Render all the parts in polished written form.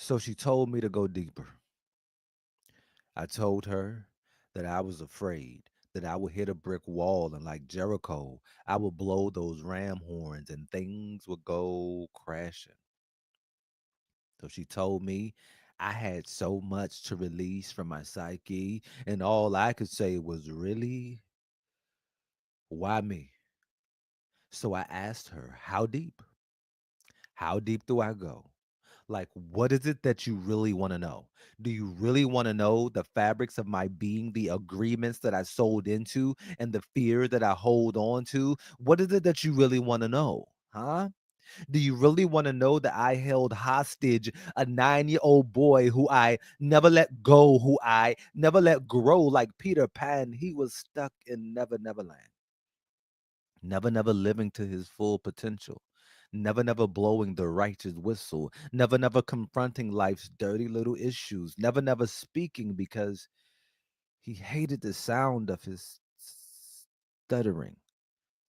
So she told me to go deeper. I told her that I was afraid that I would hit a brick wall and like Jericho, I would blow those ram horns and things would go crashing. So she told me I had so much to release from my psyche, and all I could say was, really? Why me? So I asked her, how deep? How deep do I go? Like, what is it that you really want to know? Do you really want to know the fabrics of my being, the agreements that I sold into, and the fear that I hold on to? What is it that you really want to know? Huh? Do you really want to know that I held hostage a 9-year-old boy who I never let go, who I never let grow like Peter Pan? He was stuck in Never Never Land, never living to his full potential, never blowing the righteous whistle, never confronting life's dirty little issues, never speaking because he hated the sound of his stuttering,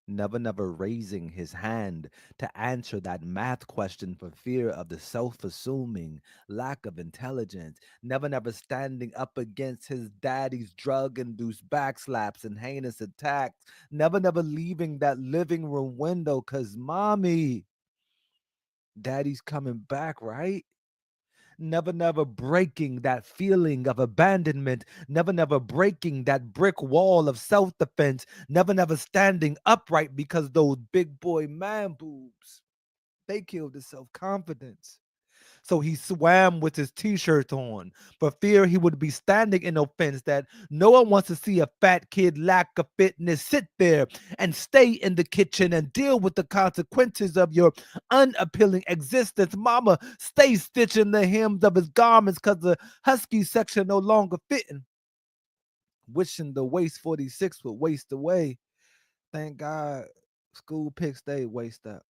never raising his hand to answer that math question for fear of the self-assuming lack of intelligence, never standing up against his daddy's drug-induced backslaps and heinous attacks, never leaving that living room window cause mommy, daddy's coming back, right? Never breaking that feeling of abandonment, never breaking that brick wall of self-defense, never standing upright because those big boy man boobs, they killed his self-confidence. So he swam with his t-shirt on for fear he would be standing in offense that no one wants to see a fat kid lack of fitness sit there and stay in the kitchen and deal with the consequences of your unappealing existence. Mama stay stitching the hems of his garments because the husky section no longer fitting. Wishing the waist 46 would waste away. Thank God school picks they waste up.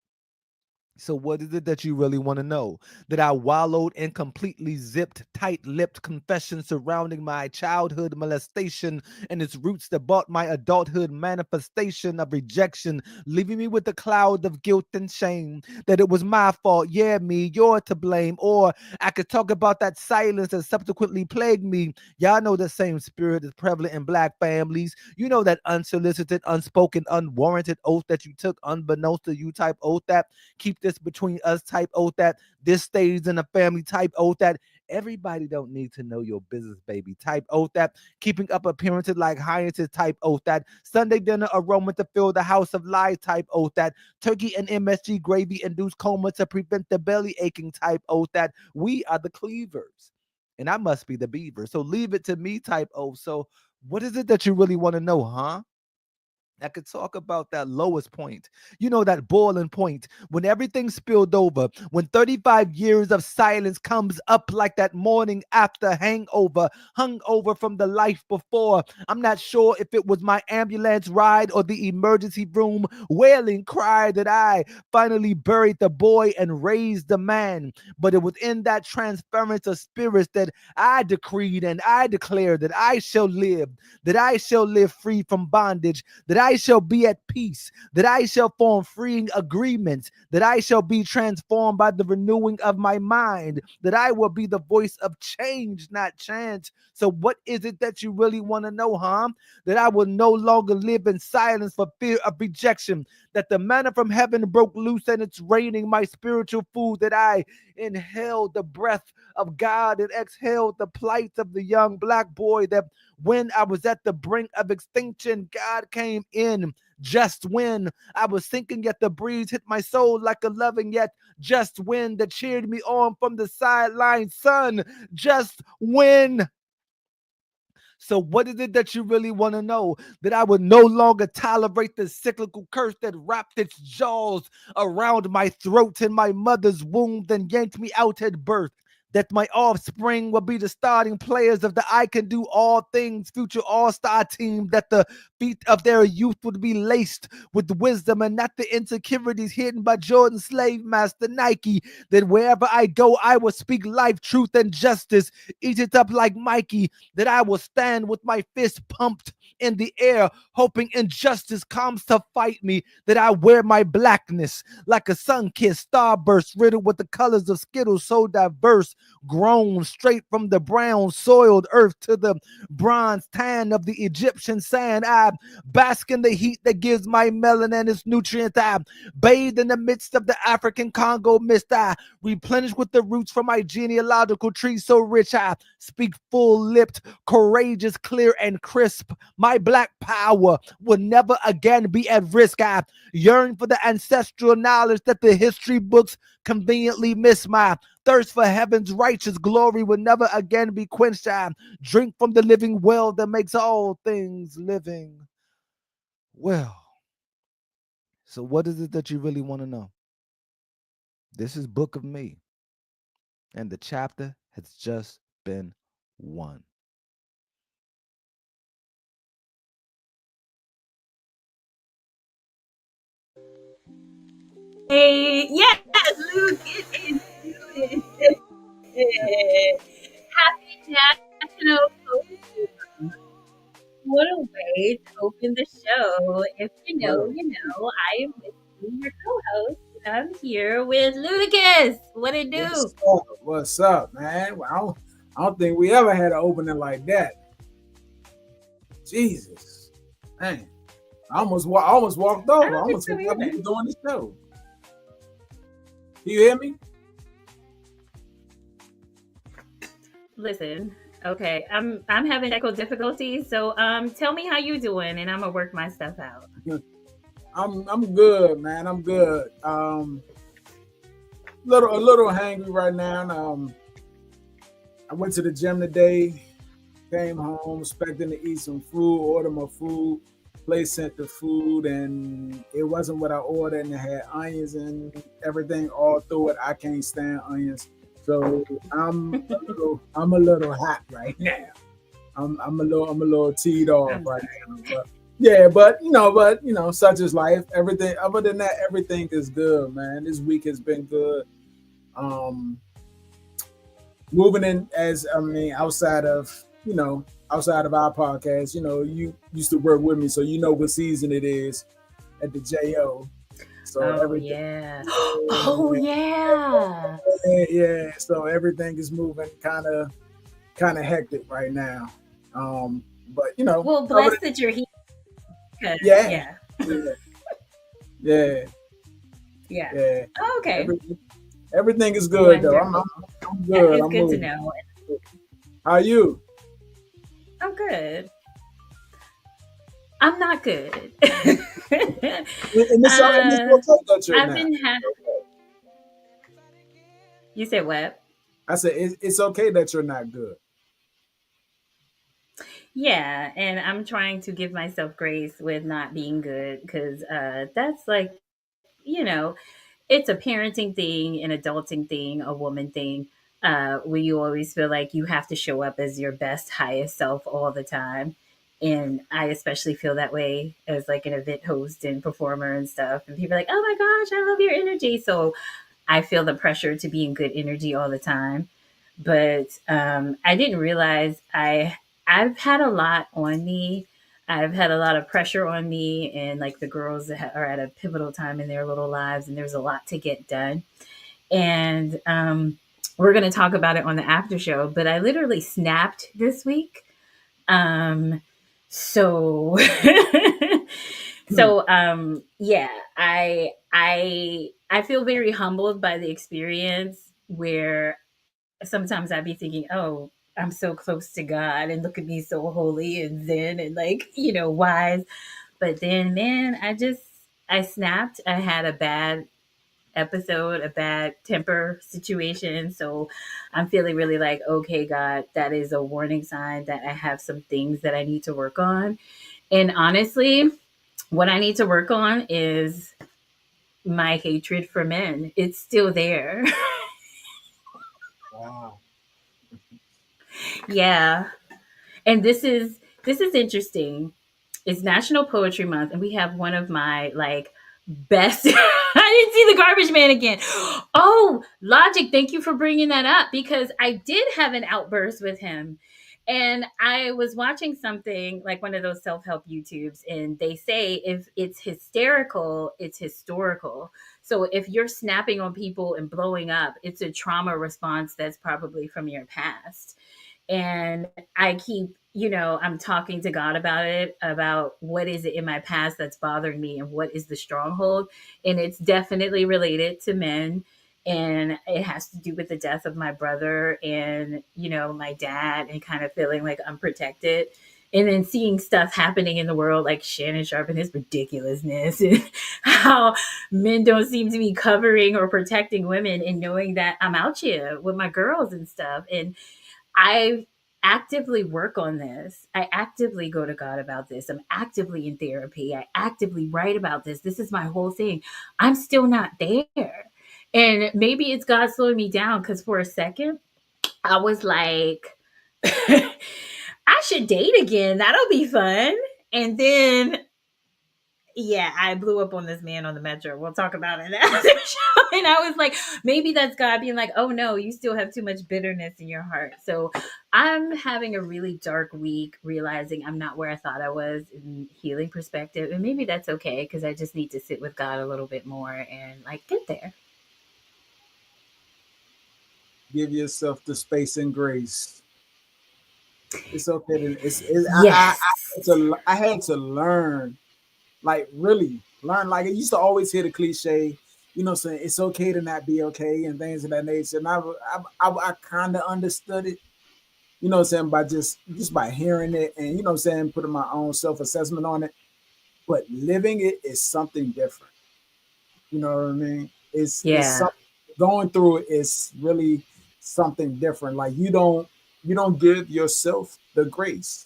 So what is it that you really want to know? That I wallowed in completely zipped, tight-lipped confessions surrounding my childhood molestation and its roots that brought my adulthood manifestation of rejection, leaving me with a cloud of guilt and shame. That it was my fault, yeah, me, you're to blame. Or I could talk about that silence that subsequently plagued me. Y'all know the same spirit is prevalent in black families. You know that unsolicited, unspoken, unwarranted oath that you took unbeknownst to you type oath that keep this between us type oath that this stays in the family type oath that everybody don't need to know your business baby type oath that keeping up appearances like hyacinth type oath that Sunday dinner aroma to fill the house of lies type oath that turkey and MSG gravy induced coma to prevent the belly aching type oath that we are the cleavers and I must be the beaver, so leave it to me type oath. So what is it that you really want to know, huh? I could talk about that lowest point, that boiling point, when everything spilled over, when 35 years of silence comes up like that morning after hangover, hung over from the life before. I'm not sure if it was my ambulance ride or the emergency room wailing cry that I finally buried the boy and raised the man. But it was in that transference of spirits that I decreed and I declared that I shall live free from bondage, that I shall be at peace, that I shall form freeing agreements, that I shall be transformed by the renewing of my mind, that I will be the voice of change, not chance. So, what is it that you really want to know, huh? That I will no longer live in silence for fear of rejection, that the manna from heaven broke loose and it's raining my spiritual food, that I inhaled the breath of God and exhaled the plight of the young black boy, that when I was at the brink of extinction, God came in. Just when I was sinking, yet the breeze hit my soul like a loving yet just wind that cheered me on from the sideline. Sun, just when. So, what is it that you really want to know? That I would no longer tolerate the cyclical curse that wrapped its jaws around my throat in my mother's womb, then yanked me out at birth, that my offspring will be the starting players of the I Can Do All Things future all-star team, that the feet of their youth would be laced with wisdom and not the insecurities hidden by Jordan's slave master Nike, that wherever I go, I will speak life, truth, and justice, eat it up like Mikey, that I will stand with my fist pumped in the air, hoping injustice comes to fight me, that I wear my blackness like a sun-kissed starburst riddled with the colors of Skittles so diverse, grown straight from the brown soiled earth to the bronze tan of the Egyptian sand. I bask in the heat that gives my melanin its nutrients. I bathe in the midst of the African Congo mist. I replenish with the roots from my genealogical tree so rich. I speak full-lipped, courageous, clear, and crisp. My black power will never again be at risk. I yearn for the ancestral knowledge that the history books conveniently miss. My thirst for heaven's righteous glory will never again be quenched. I drink from the living well that makes all things living well. So what is it that you really want to know? This is Book of Me, and the chapter has just been one. Hey, yes, Luke, it is good. Happy National Poetry Month. What a way to open the show. If you know, Well, you know. I am with you, your co-host, and I'm here with Ludicus. What it do? what's up? What's up, man? Well, I don't think we ever had an opening like that. Jesus, man, I almost walked I over. I don't think almost so forgot we either. were doing the show. You hear me? Listen, okay, I'm having technical difficulties, so tell me how you doing, and I'm gonna work my stuff out. I'm good, man. I'm good. A little hangry right now. I went to the gym today. Came home expecting to eat some food. Ordered my food. Place sent the food, and it wasn't what I ordered, and it had onions and everything all through it. I can't stand onions, so I'm a little hot right now. I'm a little teed off I'm right sorry. now. But yeah, but such is life. Everything other than that, everything is good, man. This week has been good. Um, moving in as I mean, outside of our podcast, you used to work with me, so you know what season it is at the JO. So Oh everything, yeah. Oh yeah. yeah. So everything is moving kind of hectic right now. But Well, other than, blessed that you're here. 'Cause yeah, yeah. yeah, yeah, Yeah. yeah. Oh, okay. Everything is good though. I'm, Wonderful. I'm, I'm That good. is I'm good to moving. know. How are you? I'm good. I'm not good. And it's uh, okay that you're I've not. been you said what? I said it's okay that you're not good. Yeah, and I'm trying to give myself grace with not being good because that's like, you know, it's a parenting thing, an adulting thing, a woman thing, where you always feel like you have to show up as your best, highest self all the time. And I especially feel that way as like an event host and performer and stuff. And people are like, oh my gosh, I love your energy. So I feel the pressure to be in good energy all the time. But I didn't realize I've had a lot on me. I've had a lot of pressure on me, and like the girls that are at a pivotal time in their little lives, and there's a lot to get done. And we're going to talk about it on the after show. But I literally snapped this week. Um, so Hmm. yeah, I feel very humbled by the experience where sometimes I'd be thinking, oh, I'm so close to God and look at me so holy and zen and like, wise. But then man, I snapped. I had a bad episode, a bad temper situation. So I'm feeling really like, okay, God, that is a warning sign that I have some things that I need to work on. And honestly, what I need to work on is my hatred for men. It's still there. Wow. Yeah. And this is interesting. It's National Poetry Month, and we have one of my like best. I didn't see the garbage man again. Oh, Logic, thank you for bringing that up because I did have an outburst with him. And I was watching something like one of those self help YouTubes, and they say if it's hysterical, it's historical. So if you're snapping on people and blowing up, it's a trauma response that's probably from your past. And I keep, I'm talking to God about it, about what is it in my past that's bothering me and what is the stronghold. And it's definitely related to men, and it has to do with the death of my brother and, my dad, and kind of feeling like unprotected. And then seeing stuff happening in the world like Shannon Sharp and his ridiculousness, and how men don't seem to be covering or protecting women, and knowing that I'm out here with my girls and stuff. And I actively work on this. I actively go to God about this. I'm actively in therapy. I actively write about this. This is my whole thing. I'm still not there. And maybe it's God slowing me down, because for a second, I was like, I should date again. That'll be fun. And then, yeah, I blew up on this man on the metro. We'll talk about it after the show. And I was like, maybe that's God being like, oh no, you still have too much bitterness in your heart. So I'm having a really dark week, realizing I'm not where I thought I was in healing perspective. And maybe that's okay, because I just need to sit with God a little bit more and like get there. Give yourself the space and grace. It's okay to Yes. I had to learn, like really learn. Like I used to always hear the cliche, saying it's okay to not be okay and things of that nature. And I kind of understood it, saying by just by hearing it and saying putting my own self assessment on it. But living it is something different. You know what I mean? It's Yeah. something going through it is really something different. Like you don't give yourself the grace,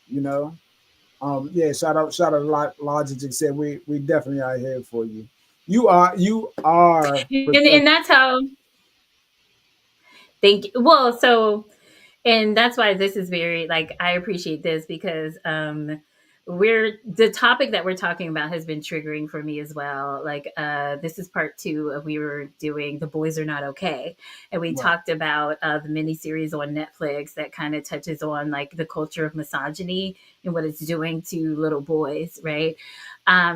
you know. Yeah, shout out Logic said we definitely are here for you. You are And that's how, thank you. Well, so, and that's why this is very, like, I appreciate this, because we're the topic that we're talking about has been triggering for me as well. Like, this is part two of, we were doing The Boys Are Not Okay, and we right. talked about the miniseries on Netflix that kind of touches on like the culture of misogyny and what it's doing to little boys, right?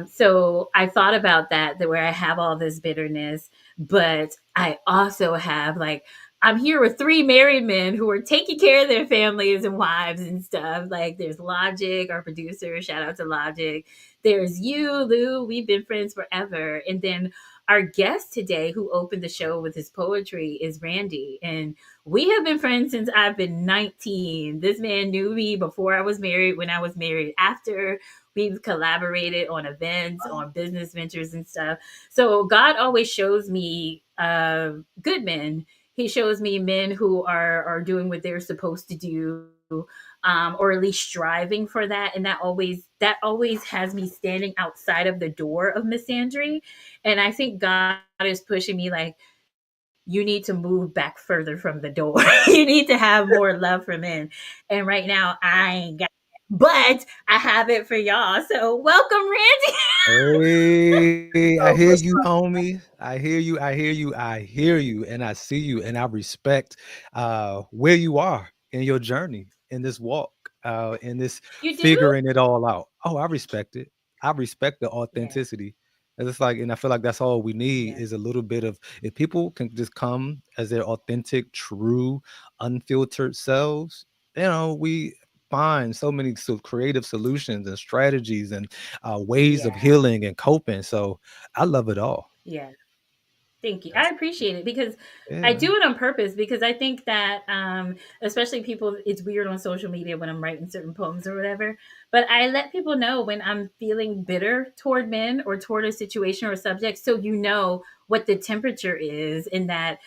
So I thought about that where I have all this bitterness, but I also have like, I'm here with three married men who are taking care of their families and wives and stuff. Like, there's Logic, our producer. Shout out to Logic. There's you, Lou. We've been friends forever. And then our guest today, who opened the show with his poetry, is Randy. And we have been friends since I've been 19. This man knew me before I was married, when I was married, after. We've collaborated on events, on business ventures and stuff. So God always shows me good men. He shows me men who are doing what they're supposed to do, or at least striving for that. And that always has me standing outside of the door of misandry. And I think God is pushing me like, you need to move back further from the door. You need to have more love for men. And right now I ain't got it. But I have it for y'all. So welcome, Randy. Hey, I hear Oh, you, what's homie. I hear you. I hear you. I hear you, and I see you, and I respect where you are in your journey, in this walk, in this You do? figuring it all out. Oh, I respect it. I respect the Yeah. authenticity. And it's like, and I feel like that's all we need Yeah. is a little bit of, if people can just come as their authentic, true, unfiltered selves, we find so many creative solutions and strategies and ways of Yeah. healing and coping. So I love it all. Yeah. Thank you. I that's appreciate it, because I Yeah. do it on purpose, because I think that especially people, it's weird on social media when I'm writing certain poems or whatever, but I let people know when I'm feeling bitter toward men or toward a situation or a subject, so you know what the temperature is, and that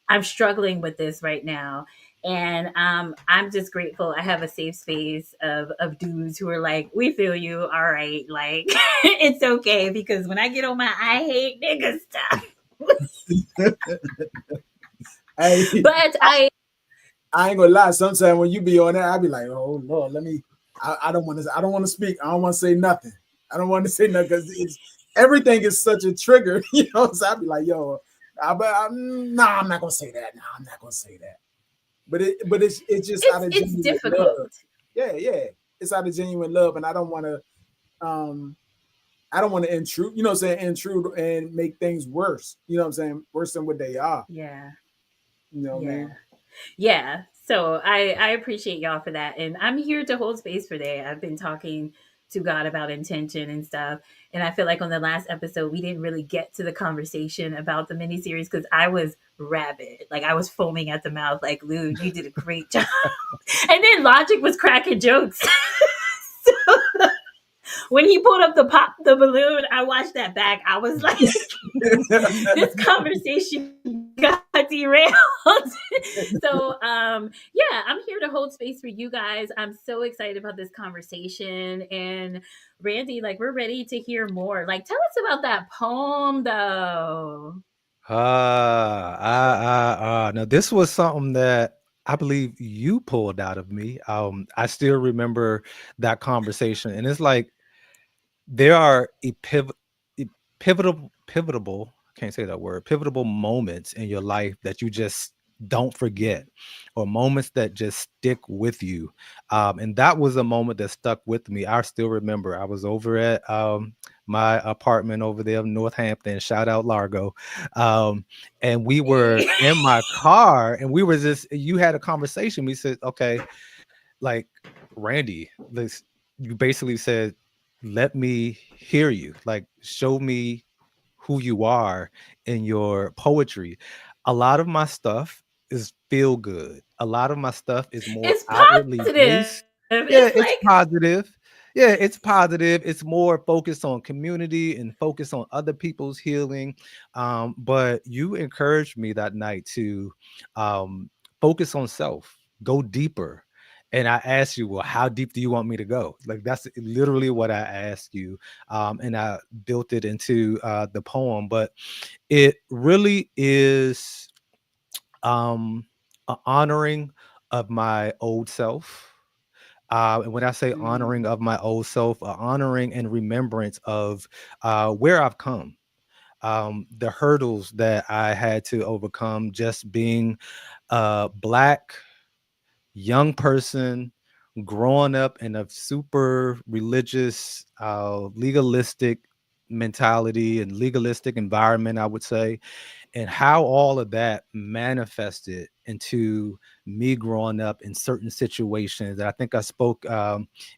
I'm struggling with this right now. And I'm just grateful I have a safe space of dudes who are like, we feel you, all right, like it's okay, because when I get on my I hate nigga stuff, hey, but I ain't gonna lie. Sometimes when you be on there, I be like, oh Lord, let me. I don't want to. I don't want to speak. I don't want to say nothing. I don't want to say nothing because it's everything is such a trigger. So I be like, yo, nah, I'm not gonna say that. No, I'm not gonna say that. but it's just out of It's genuine difficult. love. Yeah, yeah. It's out of genuine love, and um I don't want to intrude, you know what I'm saying, intrude and make things worse. You know what I'm saying? Worse than what they are. Yeah. You know what I Yeah. mean? Yeah. So I appreciate y'all for that. And I'm here to hold space for that. I've been talking to God about intention and stuff. And I feel like on the last episode, we didn't really get to the conversation about the miniseries because I was rabid. Like I was foaming at the mouth, like, Lou, you did a great job. And then Logic was cracking jokes. So when he pulled up the balloon, I watched that back. I was like, this conversation got derailed. So yeah, I'm here to hold space for you guys. I'm so excited about this conversation. And Randy, like we're ready to hear more. Like tell us about that poem though. Now this was something that I believe you pulled out of me. I still remember that conversation, and it's like there are pivotal, can't say that word, pivotal moments in your life that you just don't forget, or moments that just stick with you. And that was a moment that stuck with me. I still remember I was over at my apartment over there in Northampton, shout out Largo. Um, and we were in my car, and we were just, you had a conversation. We said, okay, like, Randy, this, you basically said, let me hear you, like show me who you are in your poetry. A lot of my stuff is feel good. A lot of my stuff is more It's outwardly positive. based. It's like Yeah, it's positive. Yeah, it's positive. It's more focused on community and focused on other people's healing. But you encouraged me that night to focus on self, go deeper. And I asked you, well, how deep do you want me to go? Like that's literally what I asked you. And I built it into the poem. But it really is a honoring of my old self. And when I say mm, honoring of my old self, honoring and remembrance of where I've come, the hurdles that I had to overcome, just being a Black young person growing up in a super religious, legalistic mentality and legalistic environment, I would say, and how all of that manifested into me growing up in certain situations. I think I spoke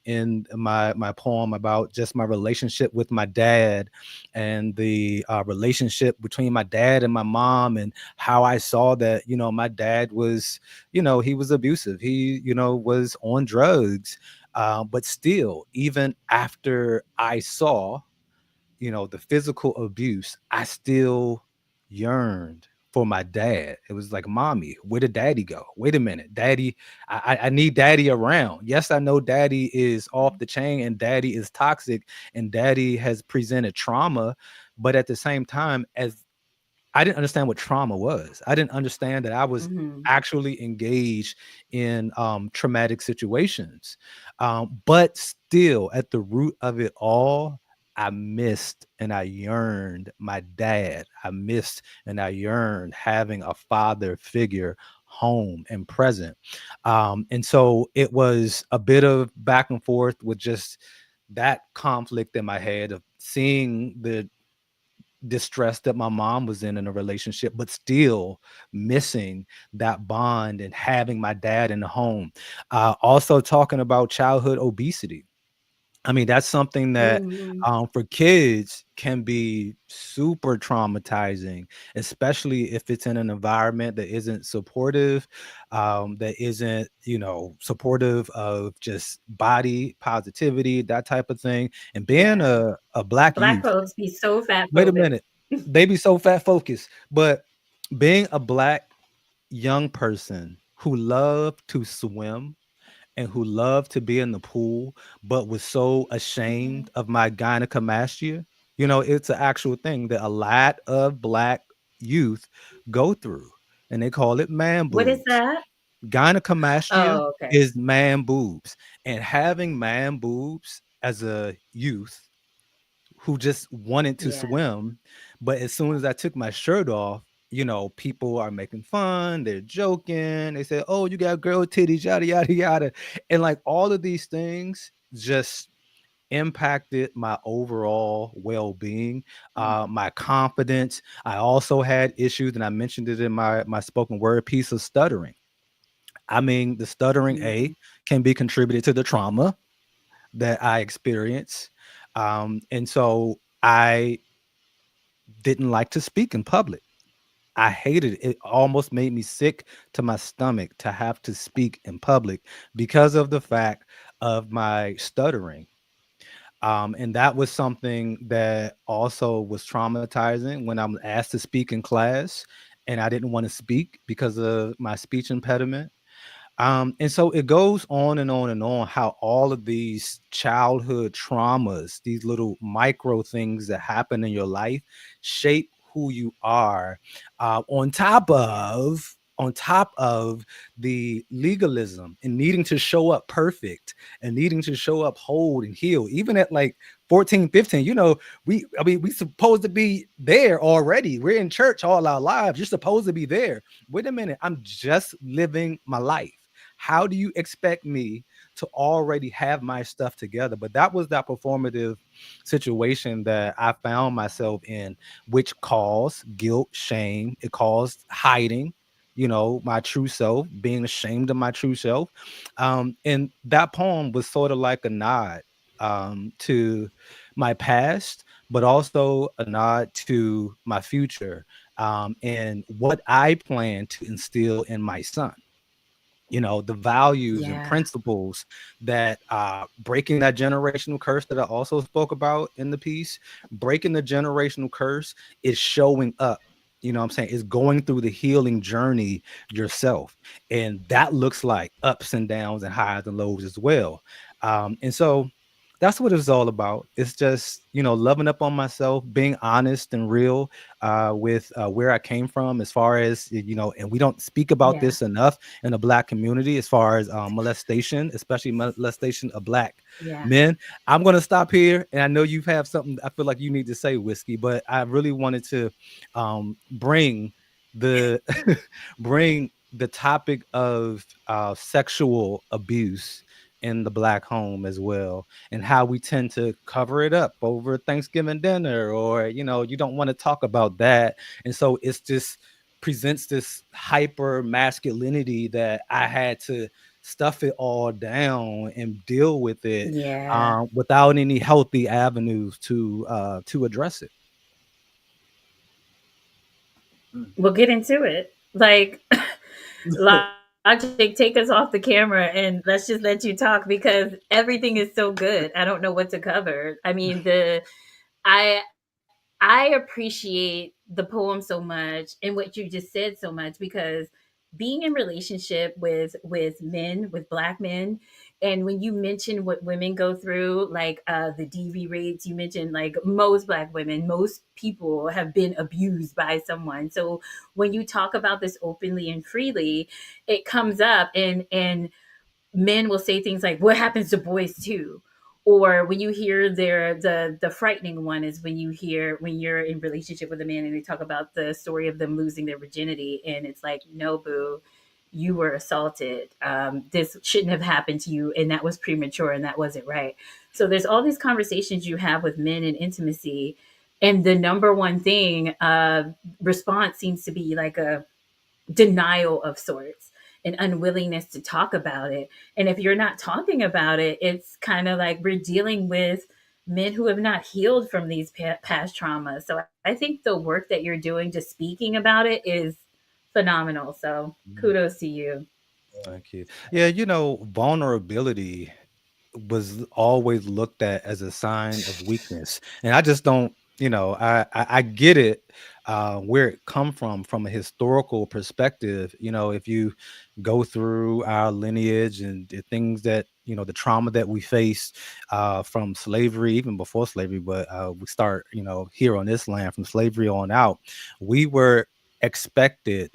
in my poem about just my relationship with my dad, and the relationship between my dad and my mom, and how I saw that, my dad was, he was abusive. He, was on drugs. But still, even after I saw, the physical abuse, I still yearned for my dad. It was like, mommy, where did daddy go? Wait a minute, daddy, I need daddy around. Yes, I know daddy is off the chain and daddy is toxic and daddy has presented trauma, but at the same time, as I didn't understand what trauma was. I didn't understand that I was mhm. actually engaged in traumatic situations. But still, at the root of it all, I missed and I yearned my dad. I missed and I yearned having a father figure home and present. And so it was a bit of back and forth with just that conflict in my head of seeing the distress that my mom was in a relationship, but still missing that bond and having my dad in the home. Also talking about childhood obesity. I mean, that's something that Mhm. for kids can be super traumatizing, especially if it's in an environment that isn't supportive, that isn't, supportive of just body positivity, that type of thing. And being Yeah. a Black Black youth, folks be so fat wait a phobic. minute. They be so fat focused. But being a Black young person who loved to swim and who loved to be in the pool, but was so ashamed Mhm. of my gynecomastia, it's an actual thing that a lot of Black youth go through. And they call it man What is boobs. that? Gynecomastia Oh, okay. is man boobs. And having man boobs as a youth who just wanted to Yeah. swim. But as soon as I took my shirt off, people are making fun, they're joking, they say, oh, you got girl titties, yada yada yada. And like all of these things just impacted my overall well-being, my confidence. I also had issues, and I mentioned it in my spoken word piece, of stuttering. I mean, the stuttering Mm-hmm. A can be contributed to the trauma that I experienced. And so I didn't like to speak in public. I hated it. It almost made me sick to my stomach to have to speak in public because of the fact of my stuttering. And that was something that also was traumatizing when I'm asked to speak in class and I didn't want to speak because of my speech impediment. And so it goes on and on and on, how all of these childhood traumas, these little micro things that happen in your life, shape who you are. On top of the legalism and needing to show up perfect and needing to show up whole and healed, even at like 14, 15, we supposed to be there already. We're in church all our lives. You're supposed to be there. Wait a minute, I'm just living my life. How do you expect me to already have my stuff together? But that was that performative situation that I found myself in, which caused guilt, shame. It caused hiding, my true self, being ashamed of my true self. And that poem was sort of like a nod to my past, but also a nod to my future, and what I plan to instill in my son. The values and Yeah. principles that breaking that generational curse that I also spoke about in the piece. Breaking the generational curse is showing up. What I'm saying, is going through the healing journey yourself. And that looks like ups and downs and highs and lows as well. And so that's what it's all about. It's just, loving up on myself, being honest and real with where I came from, as far as, and we don't speak about Yeah. this enough in the Black community, as far as molestation, especially molestation of Black Yeah. men. I'm going to stop here. And I know you have something I feel like you need to say, Whiskey, but I really wanted to bring the bring the topic of sexual abuse in the Black home as well, and how we tend to cover it up over Thanksgiving dinner, or you don't want to talk about that. And so it's just presents this hyper masculinity that I had to stuff it all down and deal with it, Yeah. without any healthy avenues to address it. We'll get into it. Like, Logic, take us off the camera and let's just let you talk because everything is so good. I don't know what to cover. I mean, I I appreciate the poem so much and what you just said so much because being in relationship with men, with Black men, and when you mention what women go through, like the DV rates, you mentioned like most Black women, most people have been abused by someone. So when you talk about this openly and freely, it comes up, and men will say things like, what happens to boys too? Or when you hear the frightening one is when you hear when you're in relationship with a man and they talk about the story of them losing their virginity, and it's like, no, boo, you were assaulted. This shouldn't have happened to you, and that was premature, and that wasn't right. So there's all these conversations you have with men in intimacy, and the number one thing response seems to be like a denial of sorts, an unwillingness to talk about it. And if you're not talking about it, it's kind of like we're dealing with men who have not healed from these past traumas. So I think the work that you're doing, just speaking about it, is phenomenal. So kudos to you. Thank you. Yeah, vulnerability was always looked at as a sign of weakness, and I just don't. I get it, where it come from a historical perspective. If you go through our lineage and the things that the trauma that we face from slavery, even before slavery, but we start here on this land from slavery on out, we were expected.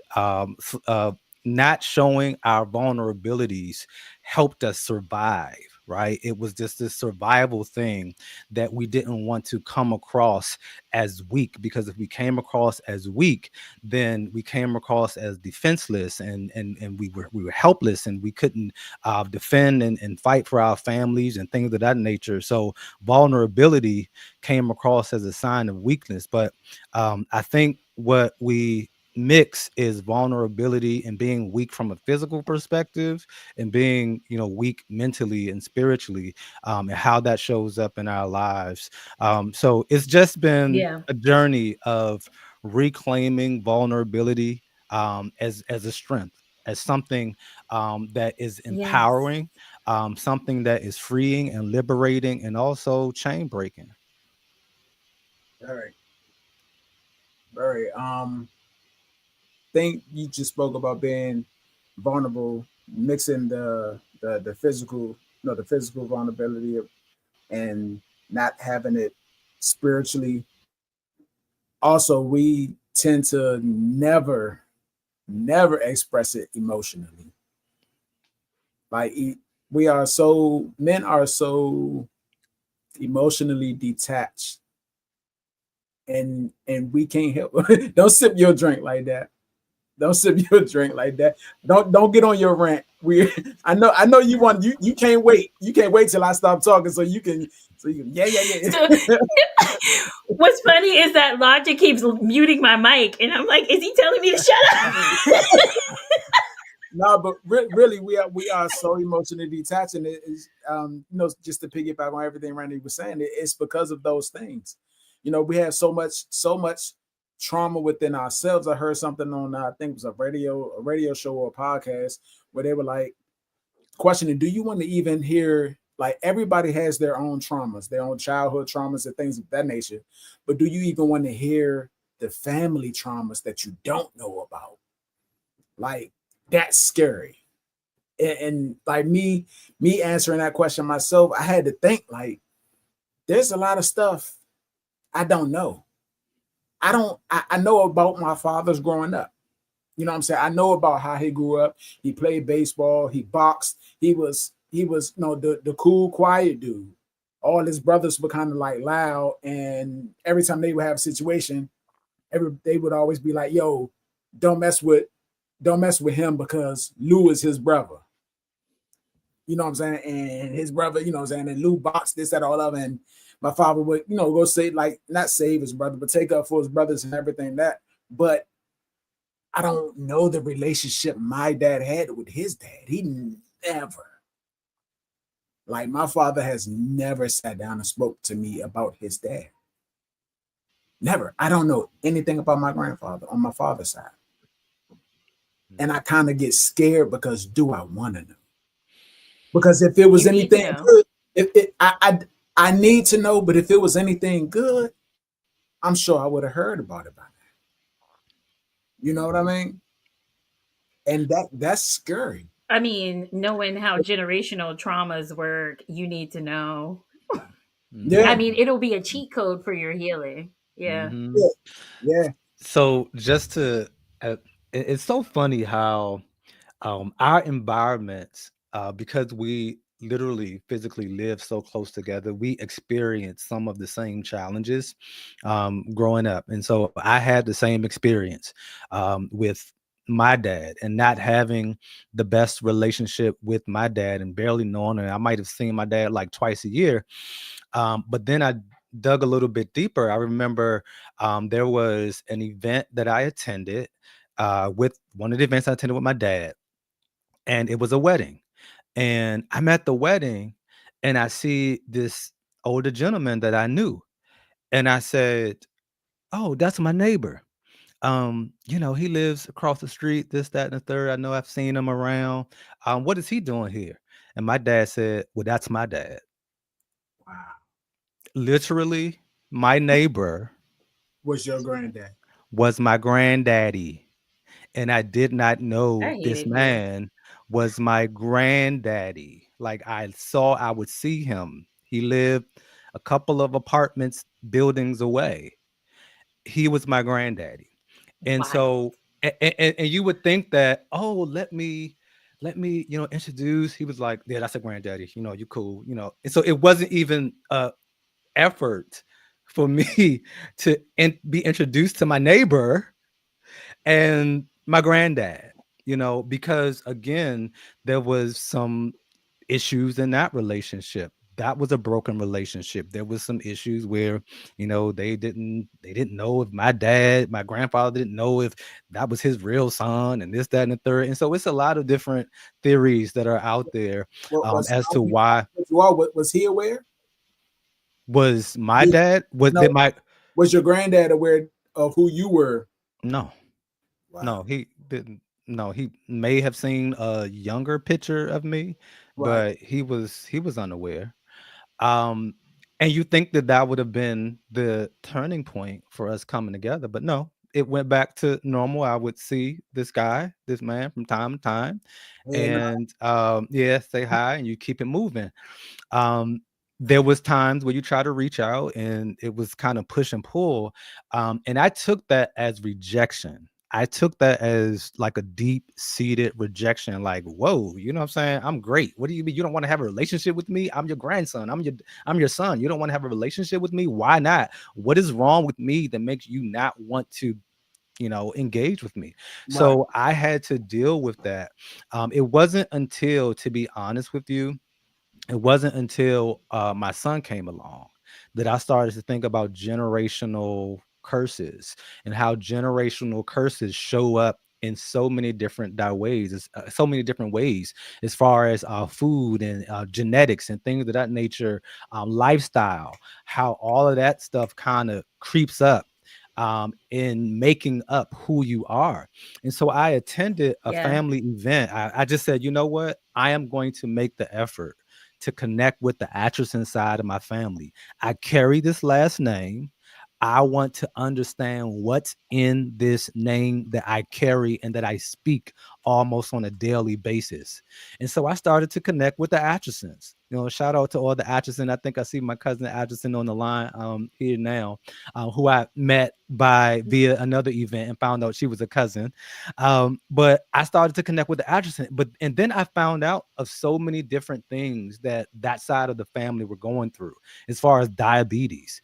Not showing our vulnerabilities helped us survive, right? It was just this survival thing that we didn't want to come across as weak, because if we came across as weak, then we came across as defenseless, and we were helpless, and we couldn't defend and fight for our families and things of that nature. So vulnerability came across as a sign of weakness. But I think what we mix is vulnerability and being weak from a physical perspective, and being, weak mentally and spiritually, and how that shows up in our lives. So it's just been Yeah. a journey of reclaiming vulnerability, as a strength, as something that is Yes. empowering, something that is freeing and liberating, and also chain breaking. Very, very. Think you just spoke about being vulnerable, mixing the physical, the physical vulnerability and not having it spiritually. Also, we tend to never express it emotionally. Like we are so men are so emotionally detached, and we can't help. Don't sip your drink like that. Don't sip your drink like that. Don't get on your rant. We I know you want you can't wait. You can't wait till I stop talking so you can So yeah. what's funny is that Logic keeps muting my mic, and I'm like, is he telling me to shut up? No, but really, we are so emotionally detached, and it is just to piggyback on everything Randy was saying, it's because of those things. We have so much trauma within ourselves. I heard something on I think it was a radio show or a podcast where they were like questioning, do you want to even hear, like, everybody has their own traumas, their own childhood traumas and things of that nature, but do you even want to hear the family traumas that you don't know about? Like, that's scary. And like me answering that question myself, I had to think, like, there's a lot of stuff I don't know. I know about my father's growing up. You know what I'm saying? I know about how he grew up. He played baseball, he boxed, he was the cool, quiet dude. All his brothers were kind of like loud, and every time they would have a situation, they would always be like, yo, don't mess with don't mess with him because Lou is his brother. You know what I'm saying? And his brother, you know what I'm saying? And Lou boxed this, that, all of it. And my father would, go say, like, not save his brother, but take up for his brothers and everything that. But I don't know the relationship my dad had with his dad. He never, like, my father has never sat down and spoke to me about his dad. Never. I don't know anything about my grandfather on my father's side. And I kind of get scared because do I want to know? Because if it You was need to anything know. good, if it, I need to know. But if it was anything good, I'm sure I would have heard about it by now. You know what I Mhm. mean? And that's scary. I mean, knowing how generational traumas work, you need to know. I Yeah, mean, Mhm. it'll be a cheat code for your healing. Yeah. Mhm. yeah, yeah. So just to, uh, it's so funny how our environments, because we literally physically live so close together, we experience some of the same challenges growing up. And so I had the same experience with my dad, and not having the best relationship with my dad, and barely knowing him. I might have seen my dad like twice a year. But then I dug a little bit deeper. I remember there was an event that I attended, with one of the events I attended with my dad, and it was a wedding. And I'm at the wedding, and I see this older gentleman that I knew. And I said, "Oh, that's my neighbor. He lives across the street, this, that, and the third. I know I've seen him around. What is he doing here?" And my dad said, "Well, that's my dad." Wow. Literally, my neighbor Was your granddad? was my granddaddy. And I did not I know hate this it here. man was my granddaddy. Like, I would see him. He lived a couple of apartments, buildings away. He was my granddaddy. And Wild. so, and you would think that, oh, let me let me, introduce. He was like, yeah, that's a granddaddy. You cool. And so it wasn't even effort for me to be introduced to my neighbor and my granddad, because again, there was some issues in that relationship. That was a broken relationship. There was some issues where, they didn't know if my grandfather didn't know if that was his real son and this, that, and the third. And so it's a lot of different theories that are out there What was as to why you all was he aware? was my He, dad was no, did my was your granddad aware of who you were? no. Wow. No, he didn't. No, he may have seen a younger picture of me, Right. but he was unaware. Um, and you think that that would have been the turning point for us coming together, but no, it went back to normal. I would see this man from time to time, And and yeah, say hi, and you keep it moving. um there was times where you try to reach out and it was kind of push and pull, and I took that as rejection. I took that as like a deep seated rejection, like, whoa, you know what I'm saying? I'm great. What do you mean you don't want to have a relationship with me? I'm your grandson. I'm your son. You don't want to have a relationship with me? Why not? What is wrong with me that makes you not want to engage with me? right. So I had to deal with that. It wasn't until, to be honest with you, it wasn't until my son came along that I started to think about generational curses and how generational curses show up in so many different ways, so many different ways, as far as food and genetics and things of that nature, lifestyle, how all of that stuff kind of creeps up in making up who you are. And so I attended a Yeah. family event. I just said, you know what? I am going to make the effort to connect with the Atcherson side of my family. I carry this last name. I want to understand what's in this name that I carry and that I speak almost on a daily basis. And so I started to connect with the Atchersons. Shout out to all the Atcherson. I think I see my cousin Atcherson on the line here now, who I met by via another event and found out she was a cousin. But I started to connect with the Atcherson. And then I found out of so many different things that side of the family were going through, as far as diabetes.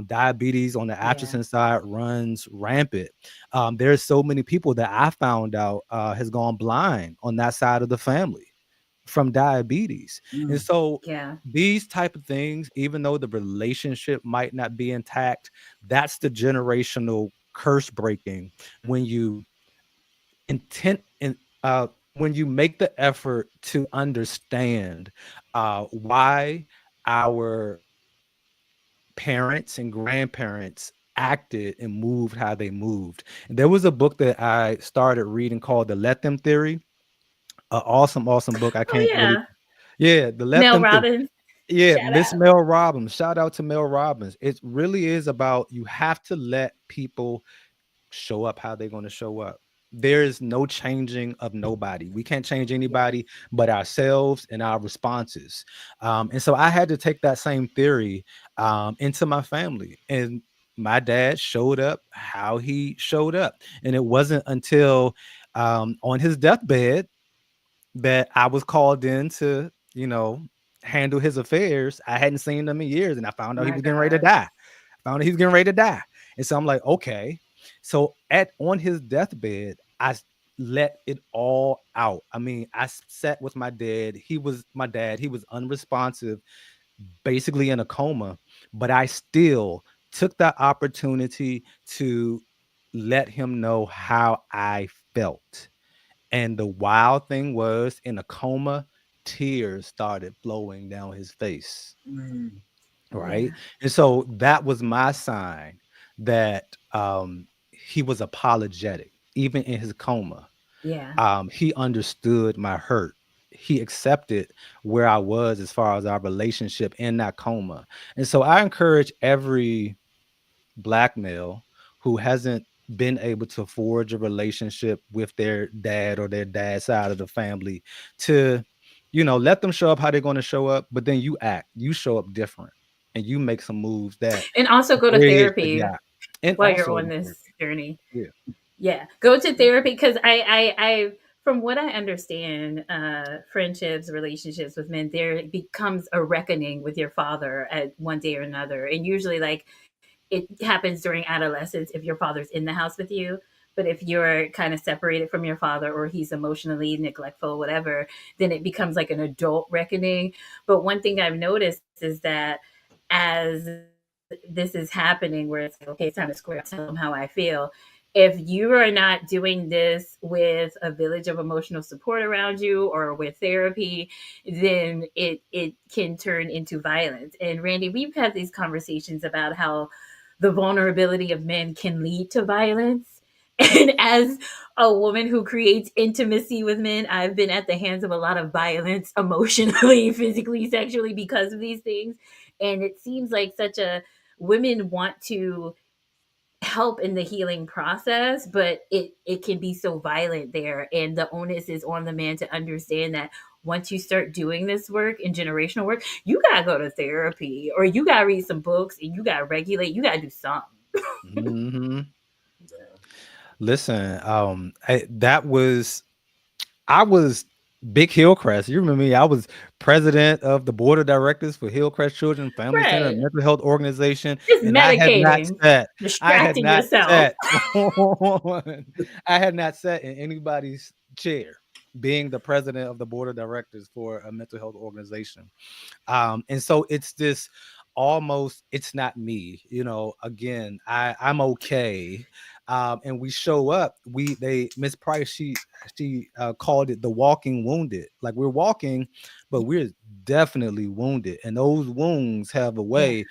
Diabetes on the Yeah. Atcherson side runs rampant. There's so many people that I found out has gone blind on that side of the family from diabetes. And Mm, so Yeah. these type of things, even though the relationship might not be intact, that's the generational curse breaking when you intent and when you make the effort to understand why our parents and grandparents acted and moved how they moved. And there was a book that I started reading called The Let Them Theory. Awesome book. I Oh can't really, yeah. yeah, the Let Mel Them Theory. Robbins. Yeah, Shout Miss out. Mel Robbins. Shout out to Mel Robbins. It really is about, you have to let people show up how they're going to show up. There is no changing of nobody. We can't change Yeah. anybody but ourselves and our responses. And so I had to take that same theory into my family. And my dad showed up how he showed up. And it wasn't until on his deathbed that I was called in to, handle his affairs. I hadn't seen him in years, and I found out he My was getting ready to gosh. die. Found out he was getting ready to die. And so I'm like, okay. So at on his deathbed, let it all out. I mean, I sat with my dad. He was unresponsive, basically in a coma, but I still took that opportunity to let him know how I felt. And the wild thing was, in a coma, tears started flowing down his face. mm, Right. Yeah. And so that was my sign that he was apologetic, even in his coma. Yeah. He understood my hurt. He accepted where I was as far as our relationship in that coma. And so I encourage every black male who hasn't been able to forge a relationship with their dad or their dad's side of the family to, let them show up how they're going to show up, but then you show up different and you make some moves that And also go to bridge the therapy gap. And while you're also on this journey. yeah. Yeah. Go to therapy because I from what I understand, friendships, relationships with men, there becomes a reckoning with your father at one day or another. And usually, like, it happens during adolescence if your father's in the house with you. But if you're kind of separated from your father or he's emotionally neglectful, whatever, then it becomes like an adult reckoning. But one thing I've noticed is that as this is happening, where it's like, okay, it's time to square up, tell them how I feel. If you are not doing this with a village of emotional support around you or with therapy, then it can turn into violence. And Randy, we've had these conversations about how the vulnerability of men can lead to violence. And as a woman who creates intimacy with men, I've been at the hands of a lot of violence emotionally, physically, sexually because of these things. And it seems like such a women want to help in the healing process, but it can be so violent there, and the onus is on the man to understand that once you start doing this work and generational work, you gotta go to therapy or you gotta read some books and you gotta regulate, you gotta do something. Hmm. Yeah. Listen, I was big Hillcrest. You remember me? I was president of the board of directors for Hillcrest Children Family Center, a Right. mental health organization, Just and medicating, I had distracting not yourself. sat on, I had not sat in anybody's chair being the president of the board of directors for a mental health organization. And so it's this almost, it's not me, again, I'm okay. And we show up, Miss Price, she called it the walking wounded. Like we're walking, but we're definitely wounded, and those wounds have a Yeah. way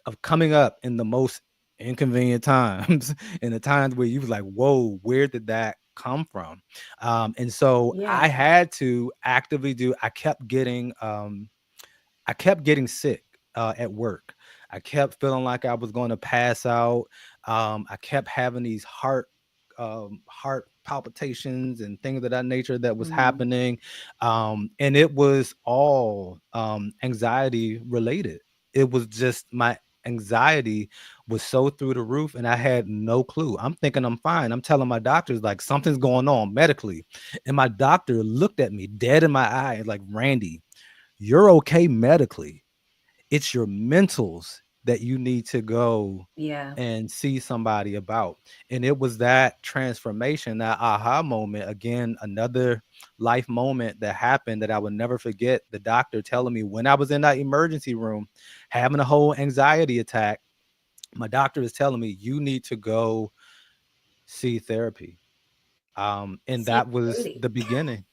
of coming up in the most inconvenient times in the times where you was like, whoa, where did that come from? And so Yeah. I had to actively I kept getting sick at work. I kept feeling like I was going to pass out. I kept having these heart palpitations and things of that nature that was Mm. happening, and it was all anxiety related. It was just my anxiety was so through the roof, and I had no clue. I'm thinking I'm fine. I'm telling my doctors like something's going on medically, and my doctor looked at me dead in my eye like, Randy, you're okay medically. It's your mentals that you need to go Yeah. and see somebody about. And it was that transformation, that aha moment, again, another life moment that happened that I would never forget. The doctor telling me when I was in that emergency room having a whole anxiety attack, my doctor is telling me, you need to go see therapy. And See that was 30. the beginning.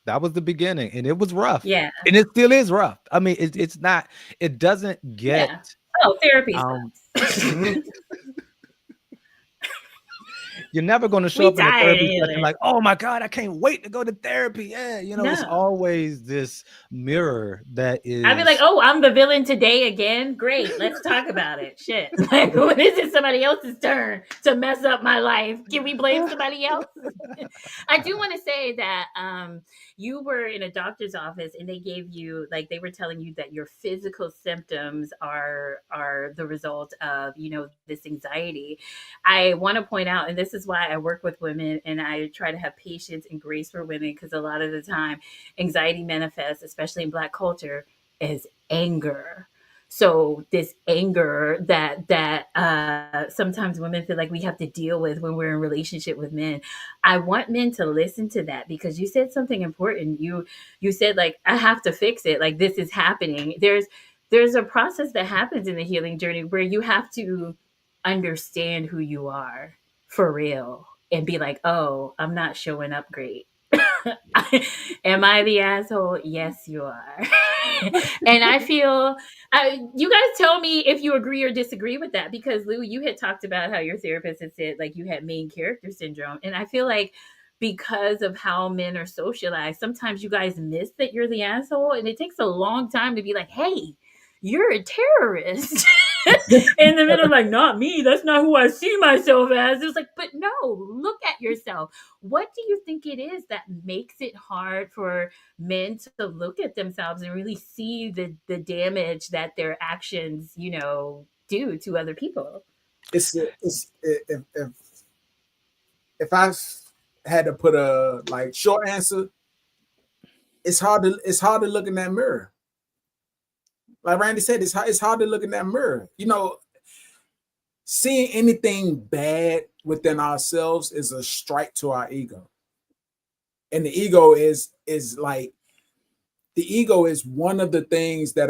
That was the beginning, and it was rough, Yeah. and it still is rough. I mean, it's not. It doesn't get. Yeah. Oh, therapy Um, sucks. you're never going to show We up in a tired of therapy session healing. like, oh my god, I can't wait to go to therapy. Yeah, it's No. always this mirror that I'd be like, is. "Oh, I'm the villain today again. Great, let's talk about it." Shit, like when is it somebody else's turn to mess up my life? Can we blame somebody else? I do want to say that you were in a doctor's office and they gave you like they were telling you that your physical symptoms are the result of this anxiety. I want to point out, and this is why I work with women and I try to have patience and grace for women because a lot of the time anxiety manifests, especially in Black culture, as anger. So this anger that sometimes women feel like we have to deal with when we're in relationship with men, I want men to listen to that because you said something important. You said like I have to fix it. Like this is happening. There's a process that happens in the healing journey where you have to understand who you are for real and be like, oh, I'm not showing up great. Am I the asshole? Yes, you are. And I feel, you guys tell me if you agree or disagree with that because Lou, you had talked about how your therapist had said like you had main character syndrome. And I feel like because of how men are socialized, sometimes you guys miss that you're the asshole. And it takes a long time to be like, hey, you're a terrorist. In the middle, like, not me. That's not who I see myself as. It's like, but no, look at yourself. What do you think it is that makes it hard for men to look at themselves and really see the damage that their actions, do to other people? It's if I had to put a like short answer, it's hard to look in that mirror. Like Randy said, it's hard to look in that mirror. Seeing anything bad within ourselves is a strike to our ego. And the ego is like the ego is one of the things that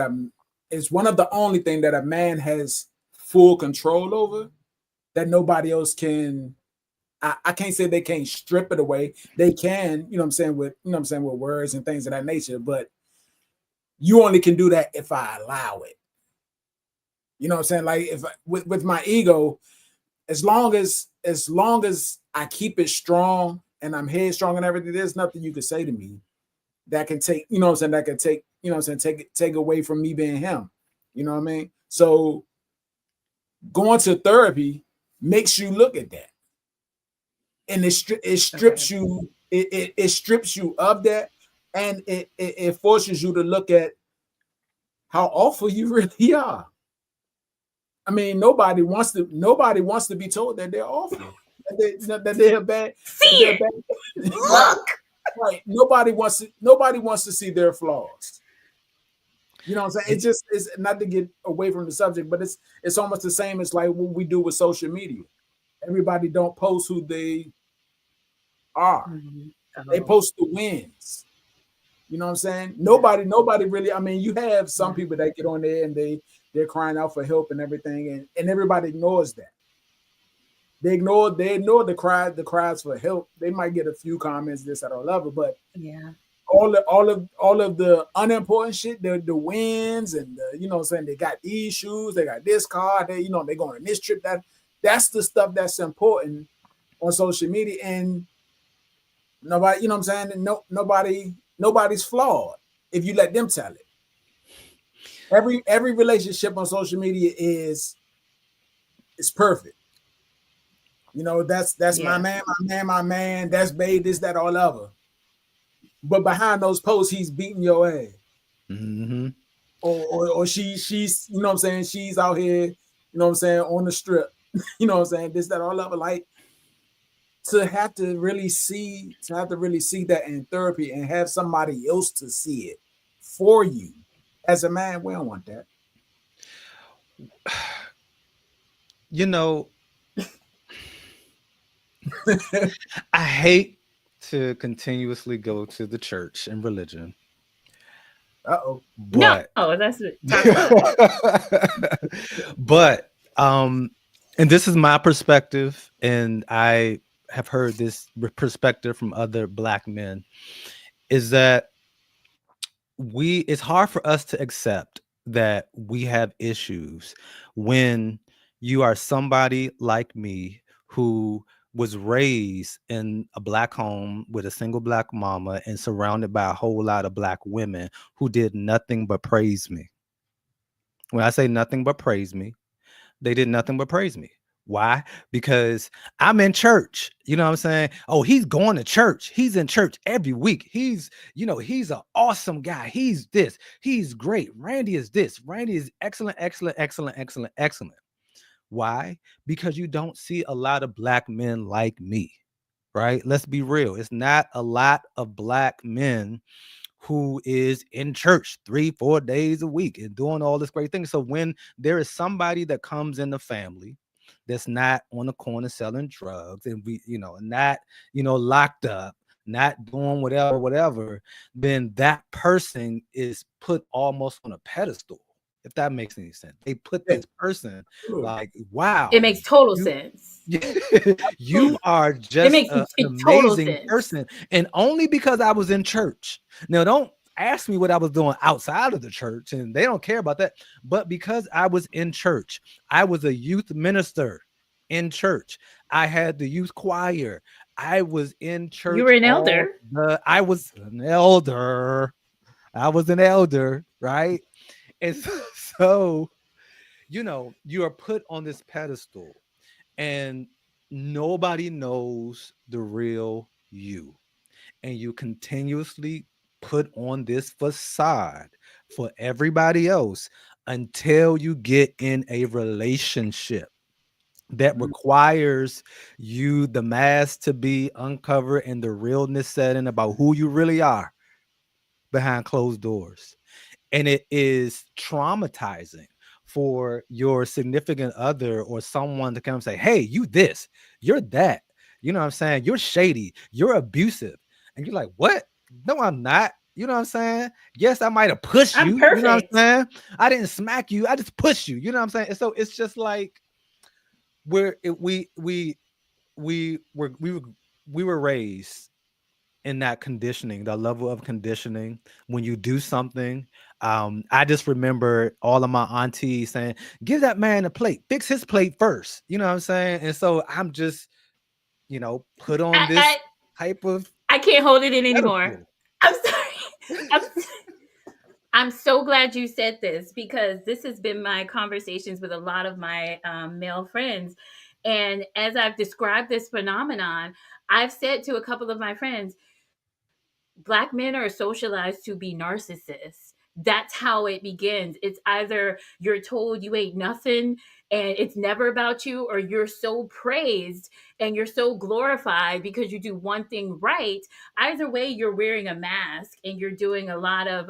is one of the only thing that a man has full control over that nobody else can. I can't say they can't strip it away. They can, you know what I'm saying, with words and things of that nature, but you only can do that if I allow it. You know what I'm saying? Like if with my ego, as long as I keep it strong and I'm headstrong and everything, there's nothing you can say to me that can take, you know what I'm saying, that can take, you know what I'm saying, take away from me being him. You know what I mean? So going to therapy makes you look at that. And it strips Okay. you, it strips you of that, and it forces you to look at how awful you really are. I mean, nobody wants to be told that they're awful, that they're bad, See that they're it. bad. Right, Look. right. Nobody wants to see their flaws. You know what I'm saying? And It's just it's not to get away from the subject, but it's almost the same as like what we do with social media. Everybody don't post who they are. Mhm. They Oh, post the wins. You know what I'm saying? Nobody really. I mean, you have some yeah. people that get on there and they're crying out for help and everything, and everybody ignores that. They ignore the cries for help. They might get a few comments, this, that, or whatever, but Yeah. all of the unimportant shit, the wins and the, you know what I'm saying, they got these shoes, they got this car, they going on this trip. That's the stuff that's important on social media. And nobody, you know what I'm saying? No, nobody's flawed if you let them tell it. Every relationship on social media is perfect. That's my Yeah. man, my man, my man. That's babe, this, that, all other. But behind those posts, he's beating your ass, mm-hmm. or she's, you know what I'm saying, she's out here, you know what I'm saying, on the strip, you know what I'm saying, this, that, all other. Like to have to really see that in therapy and have somebody else to see it for you. As a man, we don't want that. You know, I hate to continuously go to the church and religion, Uh-oh. No, but that's it. Talk about it. but and this is my perspective, and I have heard this perspective from other black men, is that it's hard for us to accept that we have issues when you are somebody like me who was raised in a black home with a single black mama and surrounded by a whole lot of black women who did nothing but praise me. When I say nothing but praise me, they did nothing but praise me. Why? Because I'm in church. You know what I'm saying? Oh, he's going to church. He's in church every week. He's an awesome guy. He's this. He's great. Randy is this. Randy is excellent, excellent, excellent, excellent, excellent. Why? Because you don't see a lot of black men like me, right? Let's be real. It's not a lot of black men who is in church 3-4 days a week and doing all this great thing. So when there is somebody that comes in the family that's not on the corner selling drugs and not, locked up, not doing whatever, then that person is put almost on a pedestal. If that makes any sense. They put Yeah, this person absolutely. like, It wow, makes total you sense. you are It just makes an total amazing sense. person. And only because I was in church. Now, don't ask me what I was doing outside of the church, and they don't care about that. But because I was in church, I was a youth minister in church. I had the youth choir. I was in You were church an elder. I was an elder. I was an elder, right? And so you are put on this pedestal, and nobody knows the real you, and you continuously put on this facade for everybody else until you get in a relationship. that Mm. requires you, the mask, to be uncovered and the realness set in about who you really are behind closed doors. And it is traumatizing for your significant other or someone to come and say, hey, you this, you're that, you know what I'm saying, you're shady, you're abusive, and you're like, what? No, I'm not. You know what I'm saying? Yes, I might have pushed I'm you, you know what perfect. I'm saying, I didn't smack you, I just pushed you, you know what I'm saying. And so it's just like we we were raised in that conditioning, the level of conditioning. When you do something, I just remember all of my aunties saying, give that man a plate, fix his plate first, you know what I'm saying. And so I'm just, put on I this I, type of I can't hold it in anymore. pedestal. I'm sorry. I'm I'm so glad you said this because this has been my conversations with a lot of my male friends. And as I've described this phenomenon, I've said to a couple of my friends, Black men are socialized to be narcissists. That's how it begins. It's either you're told you ain't nothing and it's never about you, or you're so praised and you're so glorified because you do one thing right. Either way, you're wearing a mask and you're doing a lot of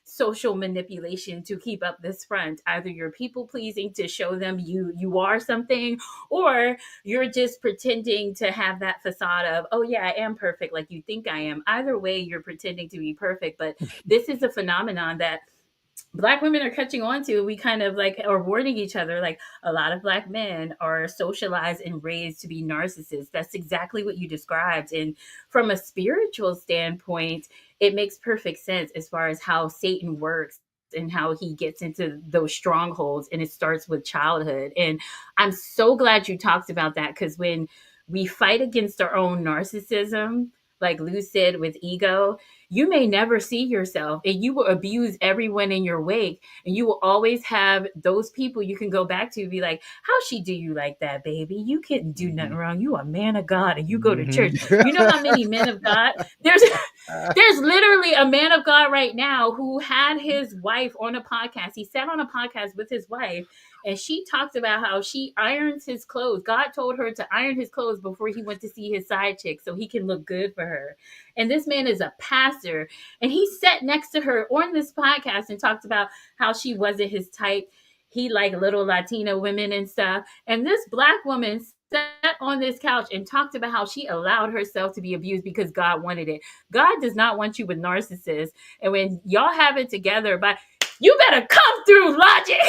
social manipulation to keep up this front. Either you're people pleasing to show them you are something, or you're just pretending to have that facade of, oh yeah, I am perfect like you think I am. Either way, you're pretending to be perfect. But this is a phenomenon that Black women are catching on to. We kind of like are warning each other, like a lot of Black men are socialized and raised to be narcissists. That's exactly what you described. And from a spiritual standpoint, it makes perfect sense as far as how Satan works and how he gets into those strongholds. And it starts with childhood. And I'm so glad you talked about that, because when we fight against our own narcissism, like Lou said, with ego, you may never see yourself and you will abuse everyone in your wake. And you will always have those people you can go back to, be like, how she do you like that, baby? You couldn't do nothing Mhm. wrong. You a man of God and you go to church. Mhm. You know how many men of God there's literally a man of God right now who had his wife on a podcast. He sat on a podcast with his wife, and she talked about how she irons his clothes. God told her to iron his clothes before he went to see his side chick so he can look good for her. And this man is a pastor, and he sat next to her on this podcast and talked about how she wasn't his type. He liked little Latina women and stuff. And this Black woman sat on this couch and talked about how she allowed herself to be abused because God wanted it. God does not want you with narcissists. And when y'all have it together, but you better come through, logic.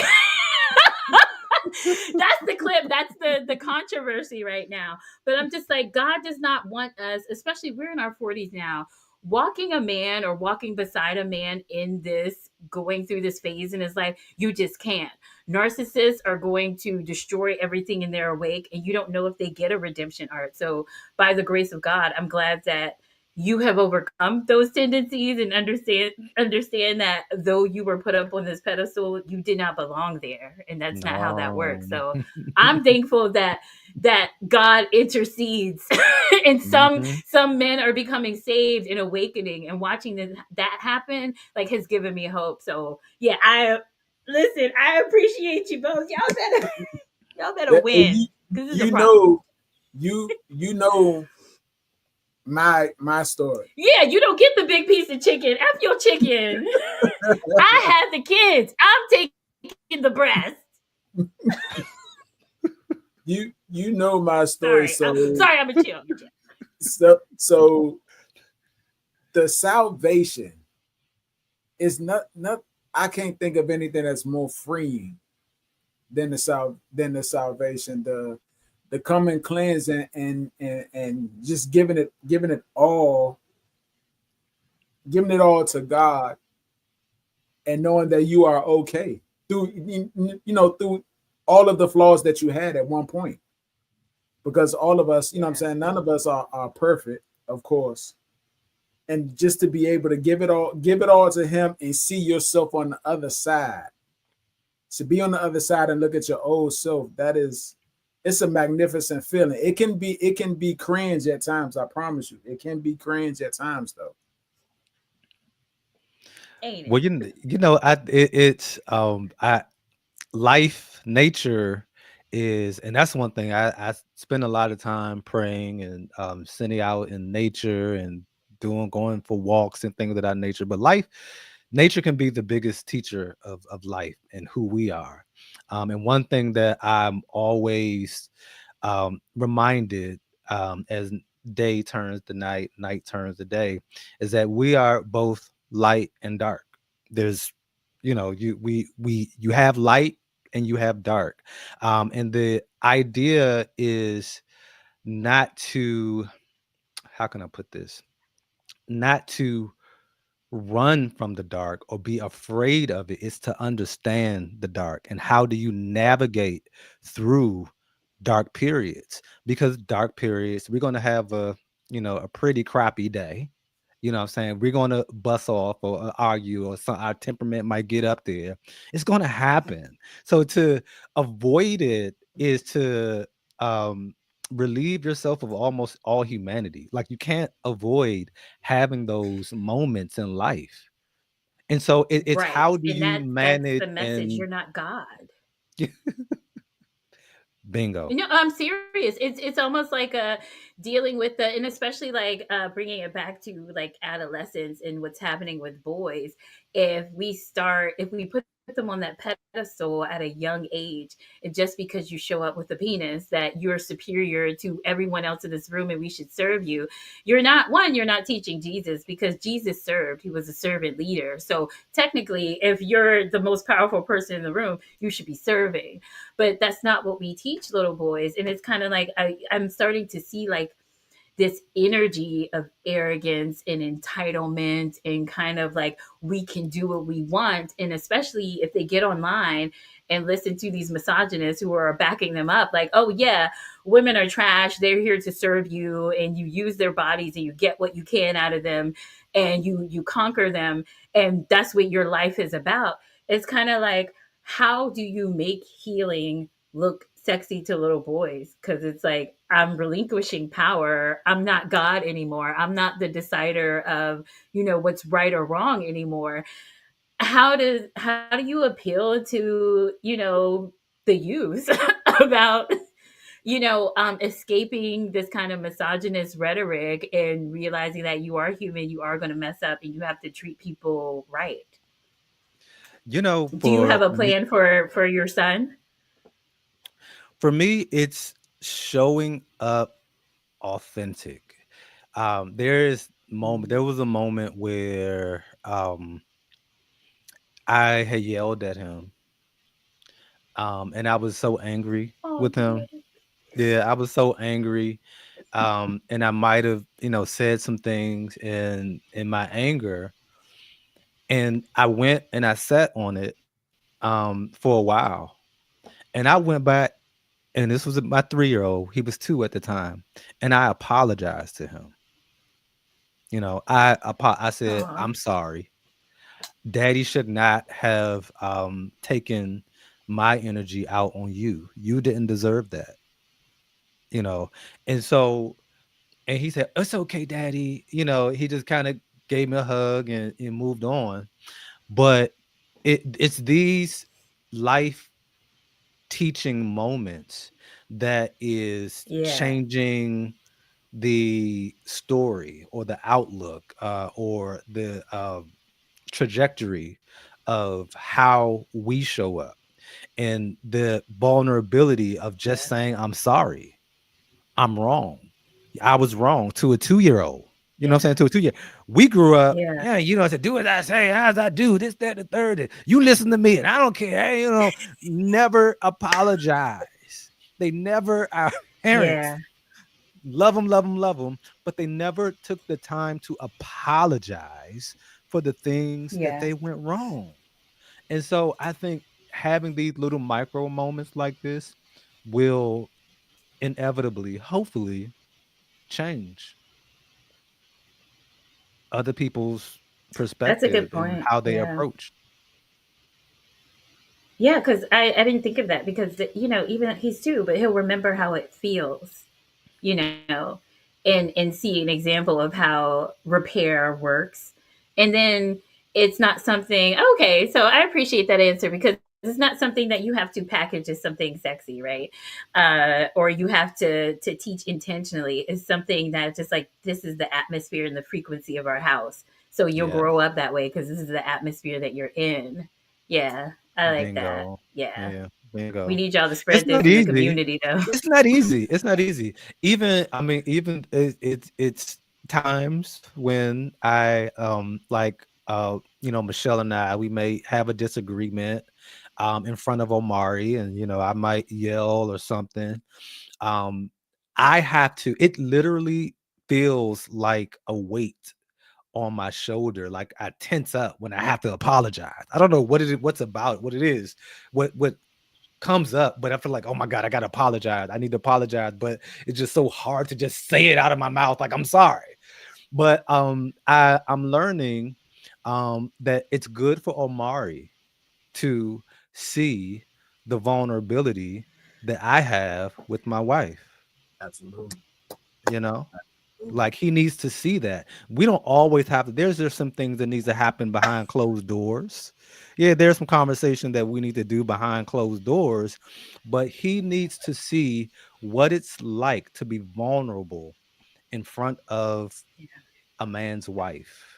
That's the clip. That's the controversy right now. But I'm just like, God does not want us, especially we're in our 40s now, walking a man or walking beside a man in this, going through this phase in his life. You just can't. Narcissists are going to destroy everything in their wake, and you don't know if they get a redemption arc. So by the grace of God, I'm glad that you have overcome those tendencies and understand that though you were put up on this pedestal, you did not belong there, and that's not how that No. works. So I'm thankful that God intercedes and Mhm. some men are becoming saved and awakening, and watching that happen like has given me hope. So yeah, I listen, I appreciate you both. Y'all better And win, because this is a you problem. know, you know my story. Yeah, you don't get the big piece of chicken. F your chicken. I had the kids. I'm taking the breast. You know my Sorry. story. Sorry, I'm a chill. I'm a chill. So the salvation is not. I can't think of anything that's more freeing than the salvation. The coming cleanse and just giving it all to God, and knowing that you are okay through through all of the flaws that you had at one point. Because all of us, Yeah. I'm saying, none of us are perfect, of course. And just to be able to give it all to him and see yourself on the other side. To be on the other side and look at your old self, it's a magnificent feeling. It can be cringe at times, I promise you. It can be cringe at times though. Ain't Well, it? it's I life, nature is, and that's one thing I spend a lot of time praying and sitting out in nature and doing going for walks and things of that nature. But nature can be the biggest teacher of life and who we are. And one thing that I'm always reminded as day turns to night, night turns to day, is that we are both light and dark. There's, you have light and you have dark, and the idea is not to, how can I put this, not to run from the dark or be afraid of it. It's to understand the dark and how do you navigate through dark periods, because dark periods, we're going to have a pretty crappy day. What I'm saying? We're going to bust off or argue, or our temperament might get up there. It's going to happen. So to avoid it is to um relieve yourself of almost all humanity. Like, you can't avoid having those moments in life. And so it's Right. how do And you that's manage the message. and You're not God. bingo. No, I'm serious. It's almost like dealing with the, and especially like bringing it back to like adolescence and what's happening with boys. If we put them on that pedestal at a young age, and just because you show up with a penis that you're superior to everyone else in this room and we should serve you, you're not teaching Jesus, because Jesus served. He was a servant leader. So technically, if you're the most powerful person in the room, you should be serving, but that's not what we teach little boys. And it's kind of like I'm starting to see like this energy of arrogance and entitlement, and kind of like we can do what we want. And especially if they get online and listen to these misogynists who are backing them up, like, oh yeah, women are trash, they're here to serve you, and you use their bodies and you get what you can out of them, and you conquer them, and that's what your life is about. It's kind of like, how do you make healing look sexy to little boys? Because it's like, I'm relinquishing power. I'm not God anymore. I'm not the decider of, what's right or wrong anymore. How do you appeal to, the youth about, escaping this kind of misogynist rhetoric and realizing that you are human, you are going to mess up, and you have to treat people right? Do you have For a me, plan for your son? it's showing up authentic. There was a moment where I had yelled at him, and I was so angry Oh, with him. dear. Yeah, I was so angry. And I might have, said some things in my anger, and I went and I sat on it for a while. And I went back, and this was my 3-year-old. He was 2 at the time, and I apologized to him. I said, Aw. "I'm sorry. Daddy should not have taken my energy out on you. You didn't deserve that." You know, and so, and he said, "It's okay, Daddy." He just kind of gave me a hug and moved on. But it's these life teaching moments that is Yeah. changing the story or the outlook, or the trajectory of how we show up, and the vulnerability of just Yeah. saying, "I'm sorry. I'm wrong. I was wrong," to a 2-year-old. You know what I'm Yeah. saying? To a 2-year. We grew up, Yeah. yeah, I said, "Do as I say, as I do, this, that, the third. And you listen to me, and I don't care." Hey, never apologize. They never, our parents, Yeah. love them, love them, but they never took the time to apologize for the things that Yeah. they went wrong. And so I think having these little micro moments like this will inevitably, hopefully, change other people's That's a perspective good and point. how they Yeah. approach. Yeah, because I didn't think of that, because even he's two, but he'll remember how it feels, you know, and see an example of how repair works, and then it's not something. Okay, so I appreciate that answer, because it's not something that you have to package as something sexy, right? Or you have to teach intentionally. It's something that just like this is the atmosphere and the frequency of our house. So you'll Yeah. grow up that way because this is the atmosphere that you're in. Yeah, I like that. Bingo. Yeah, Yeah. we Bingo. need y'all to It's spread not this in the easy. community, though. It's not easy. It's not easy. Even I mean, even it's times when I like Michelle and I, we may have a disagreement in front of Omari, and I might yell or something. Um I have to, it literally feels like a weight on my shoulder. Like I tense up when I have to apologize. I don't know what it is, what comes up, but I feel like, oh my God, I gotta apologize. I need to apologize. But it's just so hard to just say it out of my mouth, like I'm sorry. But I'm learning that it's good for Omari to see the vulnerability that I have with my wife, Absolutely. you know? Absolutely. Like he needs to see that. We don't always have to, there's some things that needs to happen behind closed doors. Yeah, there's some conversation that we need to do behind closed doors, but he needs to see what it's like to be vulnerable in front of a man's wife.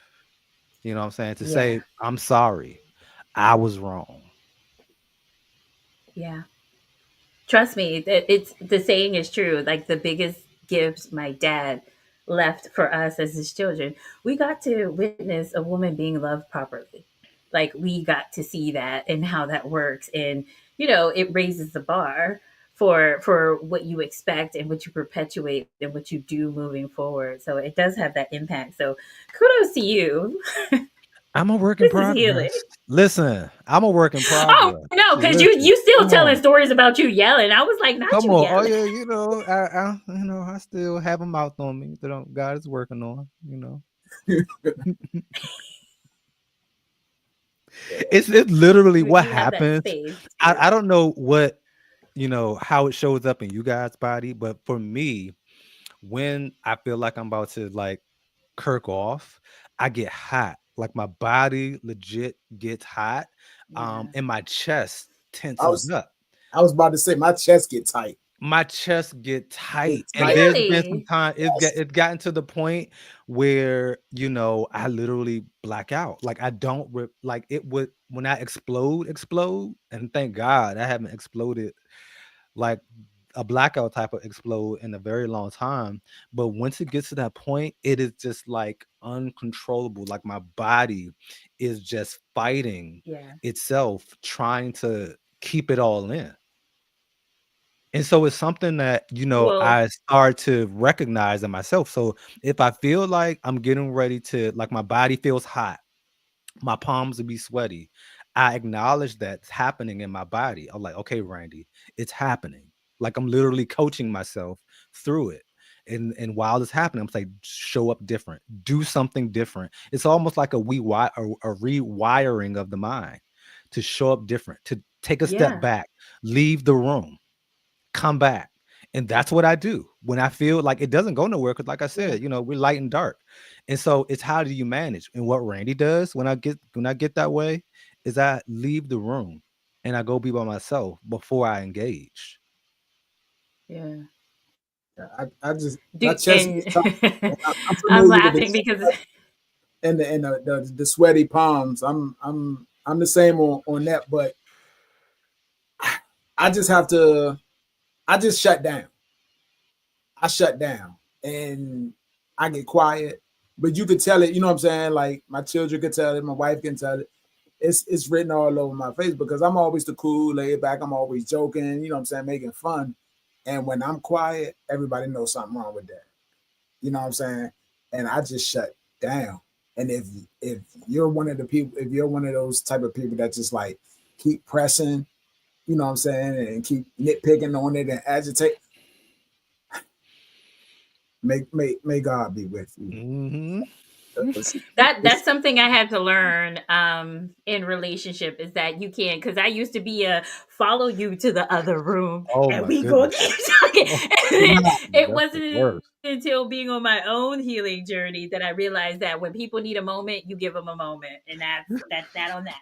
You know what I'm saying? To Yeah, say, I'm sorry, I was wrong. yeah. Trust me, it's the saying is true. Like the biggest gifts my dad left for us as his children, we got to witness a woman being loved properly. Like we got to see that and how that works, and it raises the bar for what you expect and what you perpetuate and what you do moving forward. So it does have that impact. So kudos to you. I'm a work in This is healing. progress. Listen, I'm a work in Oh progress. no, because you Listen, you still come telling on. stories about you yelling. I was like, not Come you on. Oh yelling. yeah, I still have a mouth on me that God is working on. It's literally But what you have that happens. space I too. don't know how it shows up in you guys' body, but for me, when I feel like I'm about to like kirk off, I get hot. Like my body legit gets hot. Yeah. And my chest I tenses was up. I was about to say my chest get tight. My chest get tight, Get and tight. there's been some Really? time Yes. it's gotten to the point where I literally black out. Like I don't like it would, when I explode, and thank God I haven't exploded like a blackout type of explode in a very long time. But once it gets to that point, it is just like uncontrollable. Like my body is just fighting Yeah. itself, trying to keep it all in. And so it's something that, Well, I start to recognize in myself. So if I feel like I'm getting ready to, like my body feels hot, my palms will be sweaty, I acknowledge that's happening in my body. I'm like, okay, Randy, it's happening. Like I'm literally coaching myself through it. And while it's happening, I'm like, show up different, do something different. It's almost like a rewiring of the mind to show up different, to take a step yeah. back, leave the room, come back. And that's what I do when I feel like it doesn't go nowhere. Cause like I Yeah. said, we're light and dark. And so it's how do you manage? And what Randy does when I get that way is I leave the room and I go be by myself before I engage. Yeah. I just my Do chest gets and tight. I'm I'm familiar with the laughing because the sweaty palms. I'm the same on that, but I just have to. I just shut down. I shut down and I get quiet. But you could tell it. You know what I'm saying? Like my children could tell it. My wife can tell it. It's written all over my face because I'm always the cool, laid back. I'm always joking. You know what I'm saying? Making fun. And when I'm quiet, everybody knows something wrong with that. You know what I'm saying? And I just shut down. And if you're one of the people, if you're one of those type of people that just like keep pressing, you know what I'm saying, and keep nitpicking on it and agitate, may God be with you. Hmm. It's, that's it's, something I had to learn in relationship is that you can't because I used to be a follow you to the other room Oh and my we go goodness. keep talking. Oh, And then it that's the wasn't worst. until being on my own healing journey that I realized that when people need a moment, you give them a moment, and that's that on that.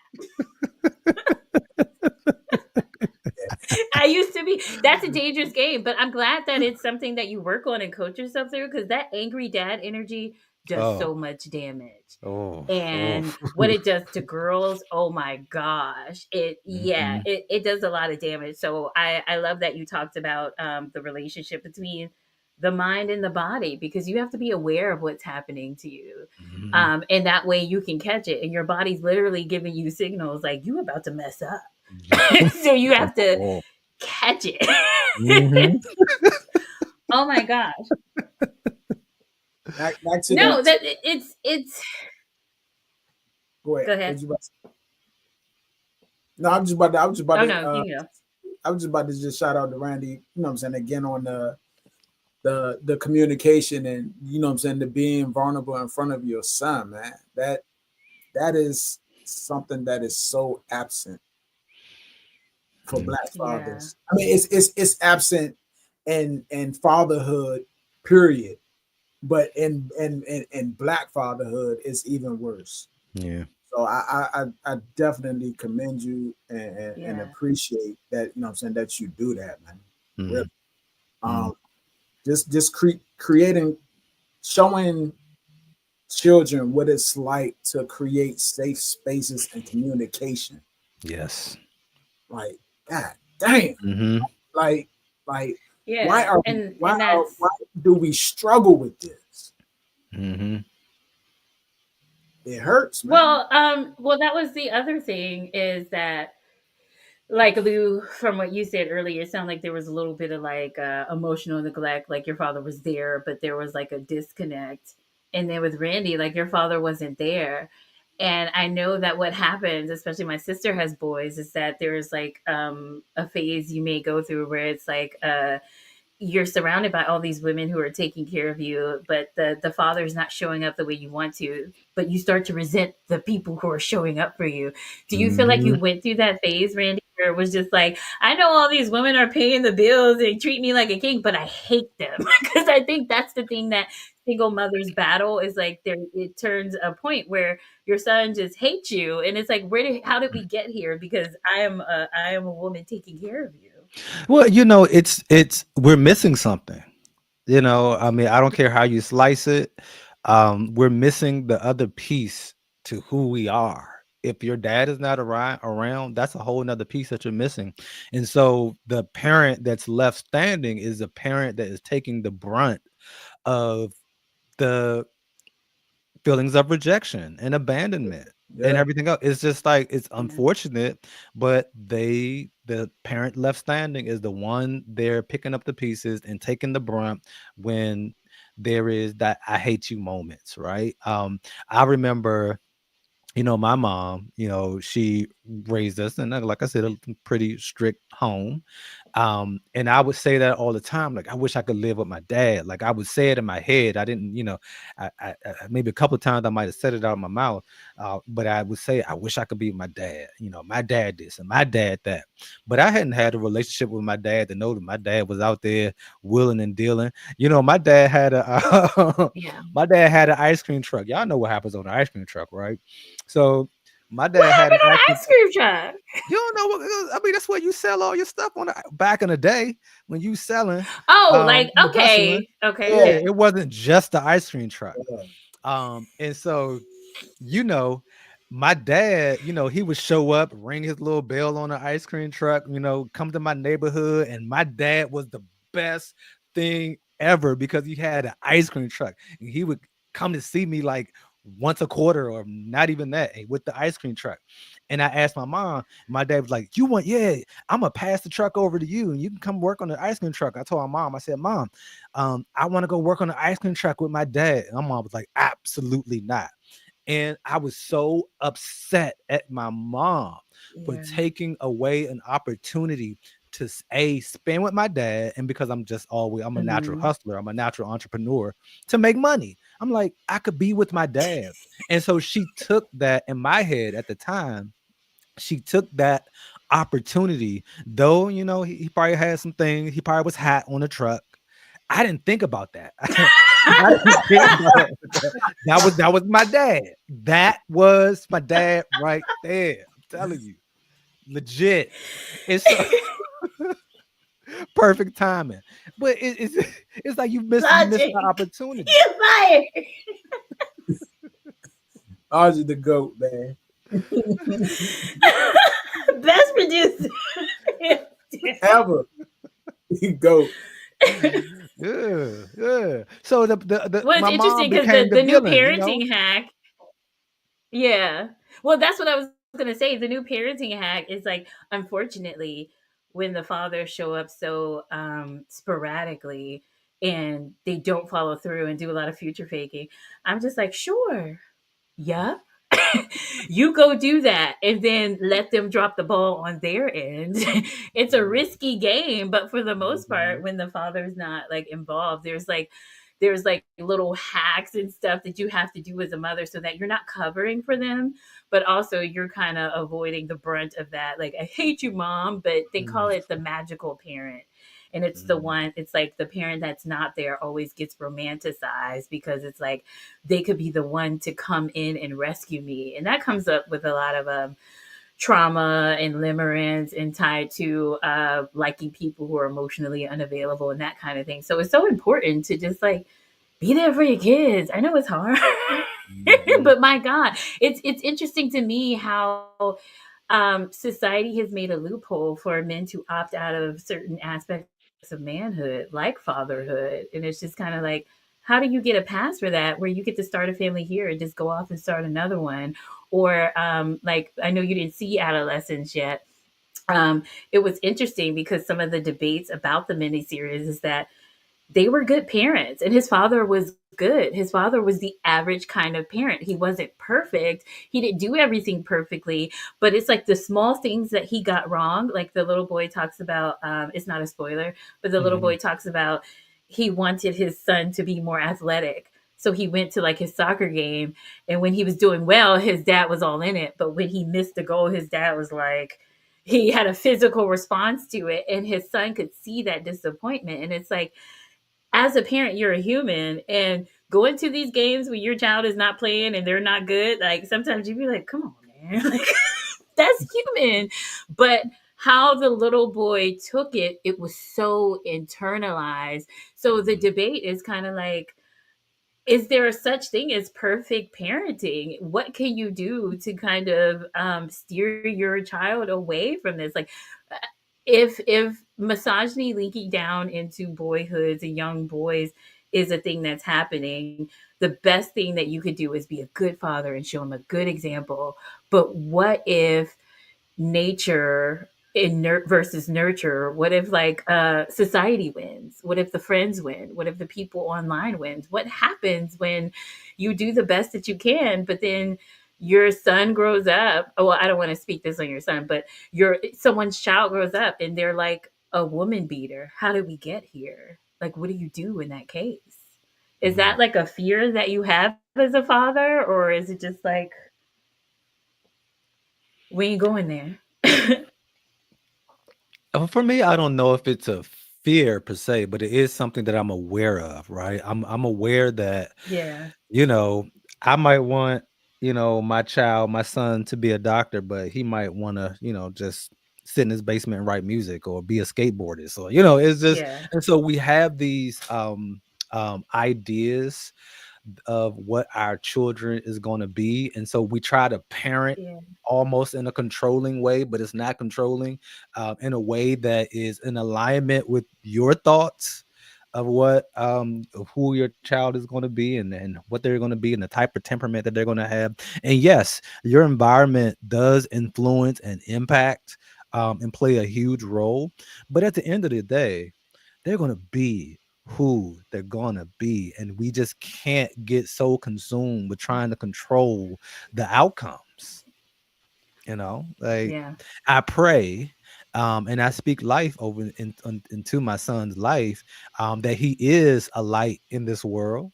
that's a dangerous game. But I'm glad that it's something that you work on and coach yourself through, because that angry dad energy does Oh, so much damage. oh, oh. And what it does to girls, oh my gosh, Hmm. it does a lot of damage. So I love that you talked about the relationship between the mind and the body, because you have to be aware of what's happening to you. Hmm. And that way you can catch it, and your body's literally giving you signals like you about to mess up. So you have to Oh. catch it. Hmm. Oh my gosh. Back to the. No, that it's Go ahead. go What ahead. you about to say? No, I'm just about to. I was just about Oh to. no, you know. I was just about to just shout out to Randy. You know what I'm saying, again, on the communication, and you know what I'm saying, the being vulnerable in front of your son, man. That is something that is so absent for Mm. Black Yeah. fathers. I mean, it's absent in fatherhood, period. But in Black fatherhood, it's even worse. Yeah. So I definitely commend you and Yeah. appreciate that. You know what I'm saying, that you do that, man. Really. Mm. Mm. Um, creating, showing children what it's like to create safe spaces and communication. Yes. Like, God damn. Hmm. Like, like, why Yeah. are And that's why do we struggle with this? Hmm. It hurts, man. well, that was the other thing, is that, like, Lou, from what you said earlier, it sounded like there was a little bit of like emotional neglect, like your father was there, but there was like a disconnect. And then with Randy, like your father wasn't there. And I know that what happens, especially my sister has boys, is that there's like a phase you may go through where it's like you're surrounded by all these women who are taking care of you, but the father's not showing up the way you want to, but you start to resent the people who are showing up for you. Do you feel like you Hmm. went through that phase, Randy, where it was just like, I know all these women are paying the bills and treat me like a king, but I hate them? Because I think that's the thing that single mothers battle, is like there, it turns a point where your son just hates you, and it's like, how did we get here? Because I am a woman taking care of you. Well, it's we're missing something. I mean, I don't care how you slice it. We're missing the other piece to who we are. If your dad is not around, that's a whole nother piece that you're missing. And so the parent that's left standing is a parent that is taking the brunt of the feelings of rejection and abandonment and Yeah. everything else. It's just like, it's Yeah. unfortunate, but the parent left standing is the one they're picking up the pieces and taking the brunt when there is that I hate you moments, right? I remember, my mom, she raised us in, like I said, a pretty strict home. And I would say that all the time, like, I wish I could live with my dad. Like, I would say it in my head. I didn't, maybe a couple of times I might have said it out of my mouth. But I would say, I wish I could be with my dad. My dad this and my dad that. But I hadn't had a relationship with my dad to know that my dad was out there willing and dealing. My dad had a Yeah. my dad had an ice cream truck. Y'all know what happens on an ice cream truck, right? So my What dad had happened an on ice the cream. ice cream truck? You don't know what I mean. That's where you sell all your stuff on. Back in the day when you selling, Oh, like, you hustling. okay, okay, Yeah, Yeah. okay. it wasn't just the ice cream truck. Yeah. And so, you know, my dad, he would show up, ring his little bell on the ice cream truck, come to my neighborhood, and my dad was the best thing ever because he had an ice cream truck, and he would come to see me like once a quarter or not even that, with the ice cream truck. And I asked my mom, my dad was like, yeah, I'm gonna pass the truck over to you and you can come work on the ice cream truck. I told my mom, I said, Mom, I want to go work on the ice cream truck with my dad. And my mom was like, absolutely not. And I was so upset at my mom for Yeah. taking away an opportunity to spend with my dad. And because I'm a natural Mhm. hustler, I'm a natural entrepreneur, to make money. I'm like, I could be with my dad. And so she took that in my head at the time. She took that opportunity, though, he probably had some things. He probably was hot on the truck. I didn't think about that. I didn't think about that. That was my dad. That was my dad right there. I'm telling you, legit. And so perfect timing. But it's it's like you missed the Logic. opportunity. You're fired. Ozzy the goat, man. Best producer. Ever. Goat. Yeah, yeah. So the Well, it's my mom interesting because became the the new villain, you know? parenting hack. Yeah. Well, that's what I was gonna say. The new parenting hack is like, unfortunately, when the fathers show up so sporadically and they don't follow through and do a lot of future faking, I'm just like, sure, yeah, you go do that and then let them drop the ball on their end. It's a risky game, but for the most part, Mhm, when the father's not like involved, there's like little hacks and stuff that you have to do as a mother so that you're not covering for them, but also you're kind of avoiding the brunt of that. Like, I hate you, mom, but they call mhm, it the magical parent. And it's the mhm, one, it's like the parent that's not there always gets romanticized because it's like they could be the one to come in and rescue me. And that comes up with a lot of trauma and limerence and tied to liking people who are emotionally unavailable and that kind of thing. So it's so important to just like be there for your kids. I know it's hard, mhm, but my God, it's interesting to me how society has made a loophole for men to opt out of certain aspects of manhood, like fatherhood, and it's just kind of like, how do you get a pass for that where you get to start a family here and just go off and start another one? Or like, I know you didn't see Adolescence yet. It was interesting because some of the debates about the miniseries is that they were good parents and his father was good. His father was the average kind of parent. He wasn't perfect. He didn't do everything perfectly, but it's like the small things that he got wrong. Like the little boy talks about, it's not a spoiler, but the little mhm, boy talks about he wanted his son to be more athletic. So he went to like his soccer game, and when he was doing well, his dad was all in it. But when he missed the goal, his dad was like, he had a physical response to it, and his son could see that disappointment. And it's like, as a parent, you're a human, and going to these games when your child is not playing and they're not good, like sometimes you'd be like, come on, man. Like, that's human. But how the little boy took it, it was so internalized. So the mhm, debate is kind of like, is there a such thing as perfect parenting? What can you do to kind of steer your child away from this? Like, uh, if misogyny leaking down into boyhoods and young boys is a thing that's happening, the best thing that you could do is be a good father and show them a good example. But what if nature in versus nurture? What if like society wins? What if the friends win? What if the people online wins? What happens when you do the best that you can, but then your son grows up? Oh, well, I don't want to speak this on your son, but your someone's child grows up and they're like a woman beater. How did we get here? Like, what do you do in that case? Is that mhm. like a fear that you have as a father, or is it just like, we ain't going there? For me, I don't know if it's a fear per se, but it is something that I'm aware of, right? I'm aware that, Yeah, you know, I might want, my child, my son to be a doctor, but he might want to, just sit in his basement and write music or be a skateboardist. So, it's just, yeah, and so we have these ideas of what our children is going to be, and so we try to parent yeah, almost in a controlling way, but it's not controlling, in a way that is in alignment with your thoughts of what of who your child is going to be, and what they're going to be, and the type of temperament that they're going to have. And yes, your environment does influence and impact, and play a huge role, but at the end of the day, they're going to be who they're going to be, and we just can't get so consumed with trying to control the outcomes. Like, yeah, I pray, and I speak life into my son's life, that he is a light in this world,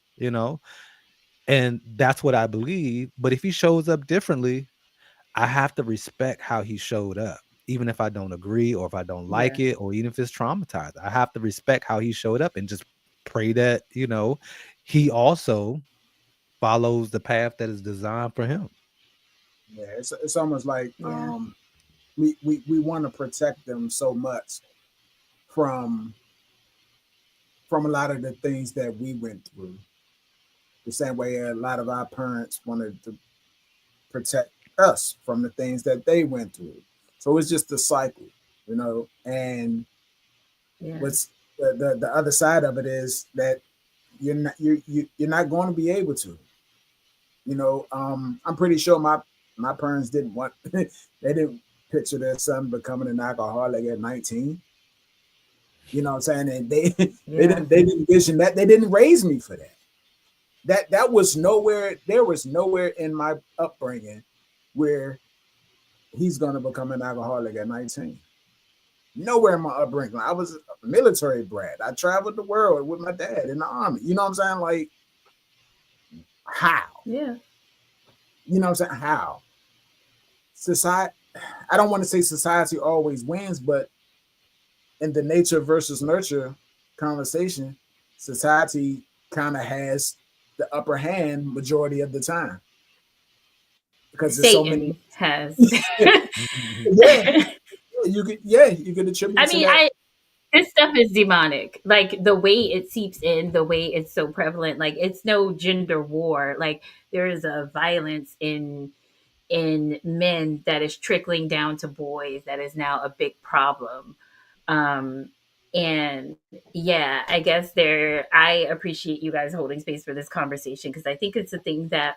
and that's what I believe. But if he shows up differently, I have to respect how he showed up, even if I don't agree, or if I don't like yeah, it, or even if it's traumatized. I have to respect how he showed up and just pray that, he also follows the path that is designed for him. Yeah, it's almost like yeah, we want to protect them so much from from a lot of the things that we went through. The same way a lot of our parents wanted to protect us from the things that they went through. So it's just a cycle, you know. And Yeah. what's the other side of it is that you're not going to be able to. You know, I'm pretty sure my parents didn't want they didn't picture their son becoming an alcoholic at 19. You know what I'm saying? And they Yeah. they didn't vision that. They didn't raise me for that. That was nowhere. There was nowhere in my upbringing where he's gonna become an alcoholic at 19. Nowhere in my upbringing. I was a military brat. I traveled the world with my dad in the army. You know what I'm saying? Like how? Yeah. You know what I'm saying? How? Society, I don't want to say society always wins, but in the nature versus nurture conversation, society kind of has the upper hand majority of the time because there's so many. Satan has. Yeah, you could attribute I it to mean, that. I this stuff is demonic. Like the way it seeps in, the way it's so prevalent. Like it's no gender war. Like there is a violence in men that is trickling down to boys that is now a big problem. Um, and yeah, I guess I appreciate you guys holding space for this conversation because I think it's a thing that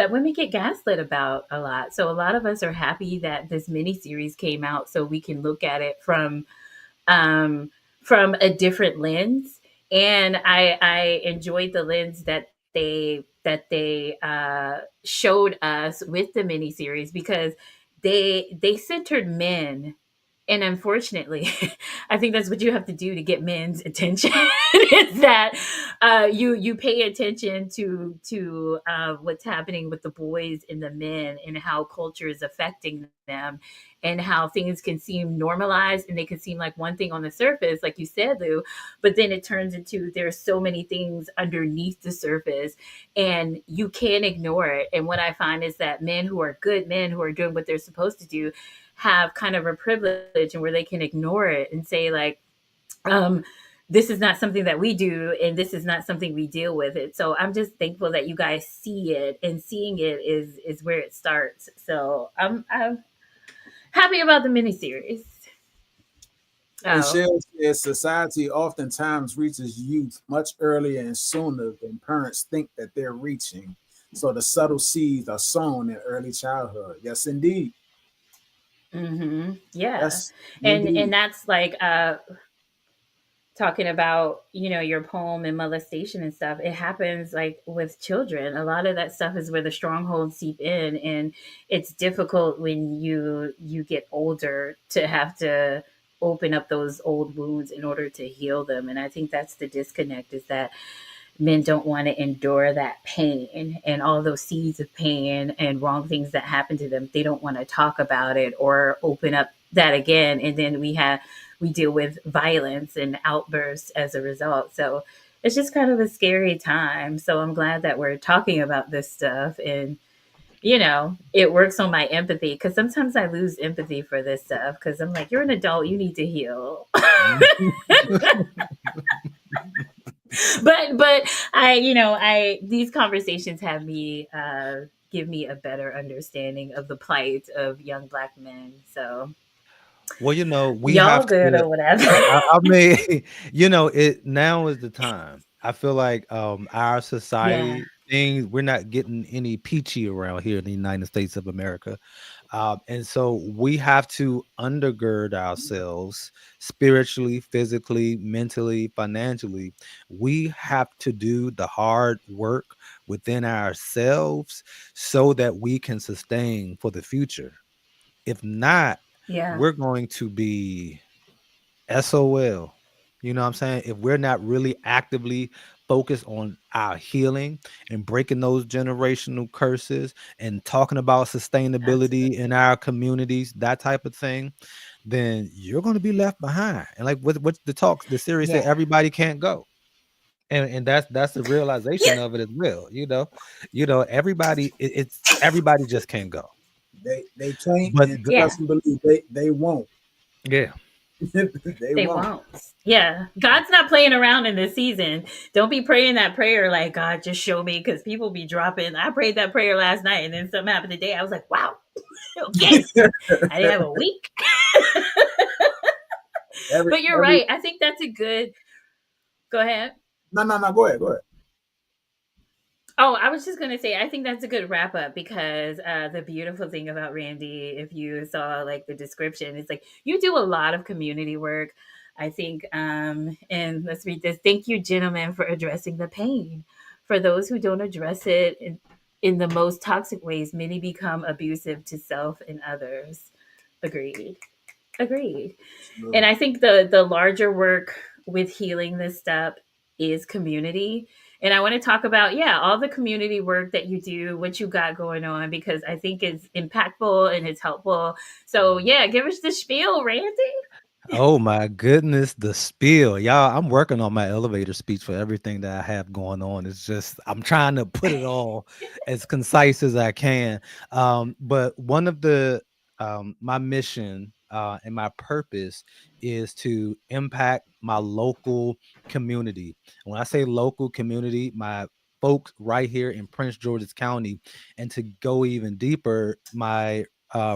women get gaslit about a lot. So a lot of us are happy that this mini series came out so we can look at it um, from a different lens. And I enjoyed the lens that they showed us with the miniseries because they centered men, and unfortunately, I think that's what you have to do to get men's attention. Is that you pay attention to what's happening with the boys and the men and how culture is affecting them, and how things can seem normalized and they can seem like one thing on the surface, like you said, Lou, but then it turns into there's so many things underneath the surface, and you can't ignore it. And what I find is that men who are good men who are doing what they're supposed to do have kind of a privilege and where they can ignore it and say like um this is not something that we do and this is not something we deal with it. So I'm just thankful that you guys see it, and seeing it is where it starts. So I'm happy about the miniseries. And Oh, Shell says society oftentimes reaches youth much earlier and sooner than parents think that they're reaching. So the subtle seeds are sown in early childhood. Yes, indeed. yeah. Yes, And indeed. that's like talking about, your poem and molestation and stuff. It happens like with children. A lot of that stuff is where the strongholds seep in, and it's difficult when you get older to have to open up those old wounds in order to heal them. And I think that's the disconnect, is that men don't want to endure that pain and all those seeds of pain and wrong things that happen to them. They don't want to talk about it or open up that again. And then we deal with violence and outbursts as a result. So it's just kind of a scary time. So I'm glad that we're talking about this stuff, and it works on my empathy, because sometimes I lose empathy for this stuff because I'm like, you're an adult, you need to heal. But I these conversations have me give me a better understanding of the plight of young black men. So Well, we y'all have good to. or whatever. I mean, it now is the time. I feel like our Yeah, society things, we're not getting any peachy around here in the United States of America. And so we have to undergird ourselves spiritually, physically, mentally, financially. We have to do the hard work within ourselves so that we can sustain for the future. If not, yeah, we're going to be SOL. You know what I'm saying? If we're not really actively focused on our healing and breaking those generational curses and talking about sustainability in absolutely. our communities, that type of thing, then you're going to be left behind. And like what the series said, Yeah, everybody can't go. And that's the realization Yeah, of it as well. Everybody it's everybody just can't go. they can't, But and the, yeah, trust and believe they won't. yeah. They They won't. won't. Yeah. God's not playing around in this season. Don't be praying that prayer like, God, just show me, because people be dropping. I prayed that prayer last night and then something happened today. I was like, wow, okay. I didn't have a week. every But you're every right. I think that's a good. Go ahead. no. Go ahead. Go ahead. Oh, I was just gonna say, I think that's a good wrap up, because the beautiful thing about Randy, if you saw like the description, it's like you do a lot of community work. I think, and let's read this. Thank you, gentlemen, for addressing the pain. For those who don't address it in the most toxic ways, many become abusive to self and others. Agreed. Agreed. And Absolutely. I think the larger work with healing this step is community. And I want to talk about, yeah, all the community work that you do, what you got going on, because I think it's impactful and it's helpful. So yeah, give us the spiel, Randy. Oh my goodness, the spiel. Y'all, I'm working on my elevator speech for everything that I have going on. It's just I'm trying to put it all as concise as I can. But one of the my mission and my purpose is to impact my local community. When I say local community, my folks right here in Prince George's County, and to go even deeper, my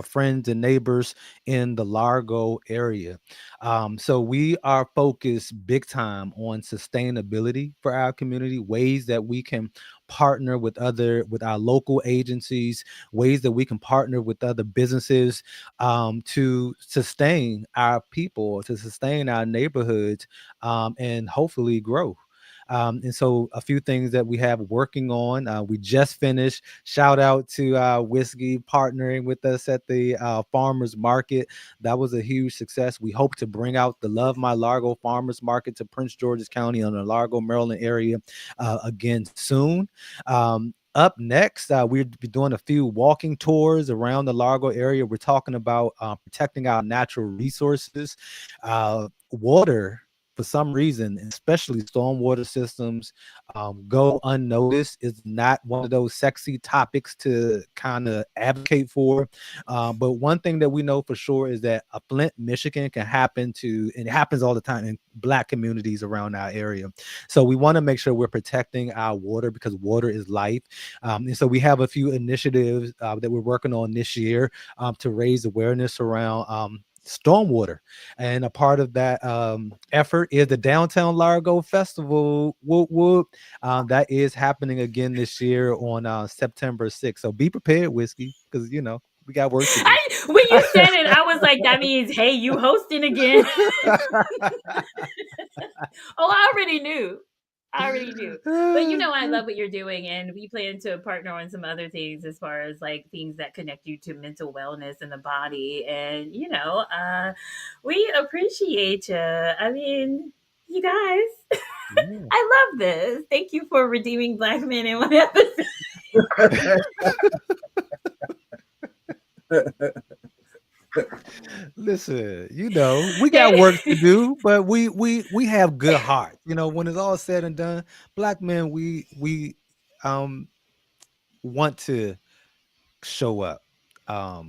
friends and neighbors in the Largo area. So we are focused big time on sustainability for our community, ways that we can partner with our local agencies, ways that we can partner with other businesses to sustain our people, to sustain our neighborhoods, and hopefully grow. And so a few things that we have working on. We just finished. Shout out to Whiskey partnering with us at the farmers market. That was a huge success. We hope to bring out the Love My Largo Farmers Market to Prince George's County on the Largo, Maryland area again soon. Up next, we'll be doing a few walking tours around the Largo area. We're talking about protecting our natural resources, water. For some reason, especially stormwater systems, go unnoticed. Is not one of those sexy topics to kind of advocate for. But one thing that we know for sure is that a Flint, Michigan can happen to, and it happens all the time in Black communities around our area. So we want to make sure we're protecting our water because water is life. And so we have a few initiatives that we're working on this year to raise awareness around stormwater. And a part of that effort is the Downtown Largo Festival. Whoop, whoop. That is happening again this year on September 6th. So be prepared, Whiskey, because, we got work to do. When you said it, I was like, that means, hey, you hosting again. Oh, I already knew. I already knew. But I love what you're doing, and we plan to partner on some other things as far as like things that connect you to mental wellness and the body. And we appreciate you. I mean, you guys, Yeah. I love this. Thank you for redeeming Black men in one episode. Listen, we got work to do, but we have good hearts. When it's all said and done, Black men, we um want to show up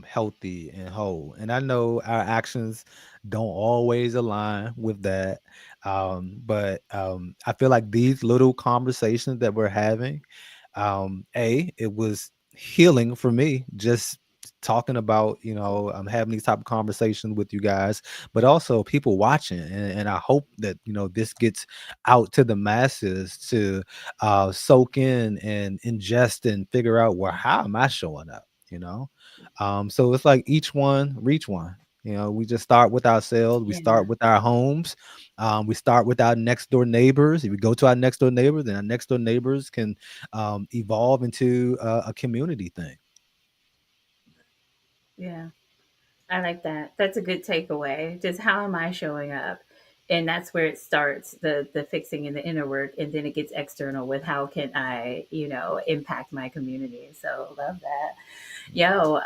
healthy and whole. And I know our actions don't always align with that. But I feel like these little conversations that we're having, it was healing for me, just talking about, I'm having these type of conversations with you guys, but also people watching. And I hope that, this gets out to the masses to soak in and ingest and figure out, well, how am I showing up? So it's like each one reach one. We just start with ourselves. We Yeah. start with our homes. We start with our next door neighbors. If we go to our next door neighbors, then our next door neighbors can evolve into a community thing. Yeah. I like that. That's a good takeaway. Just how am I showing up? And that's where it starts, the fixing and the inner work, and then it gets external with how can I, impact my community. So love that. Yo,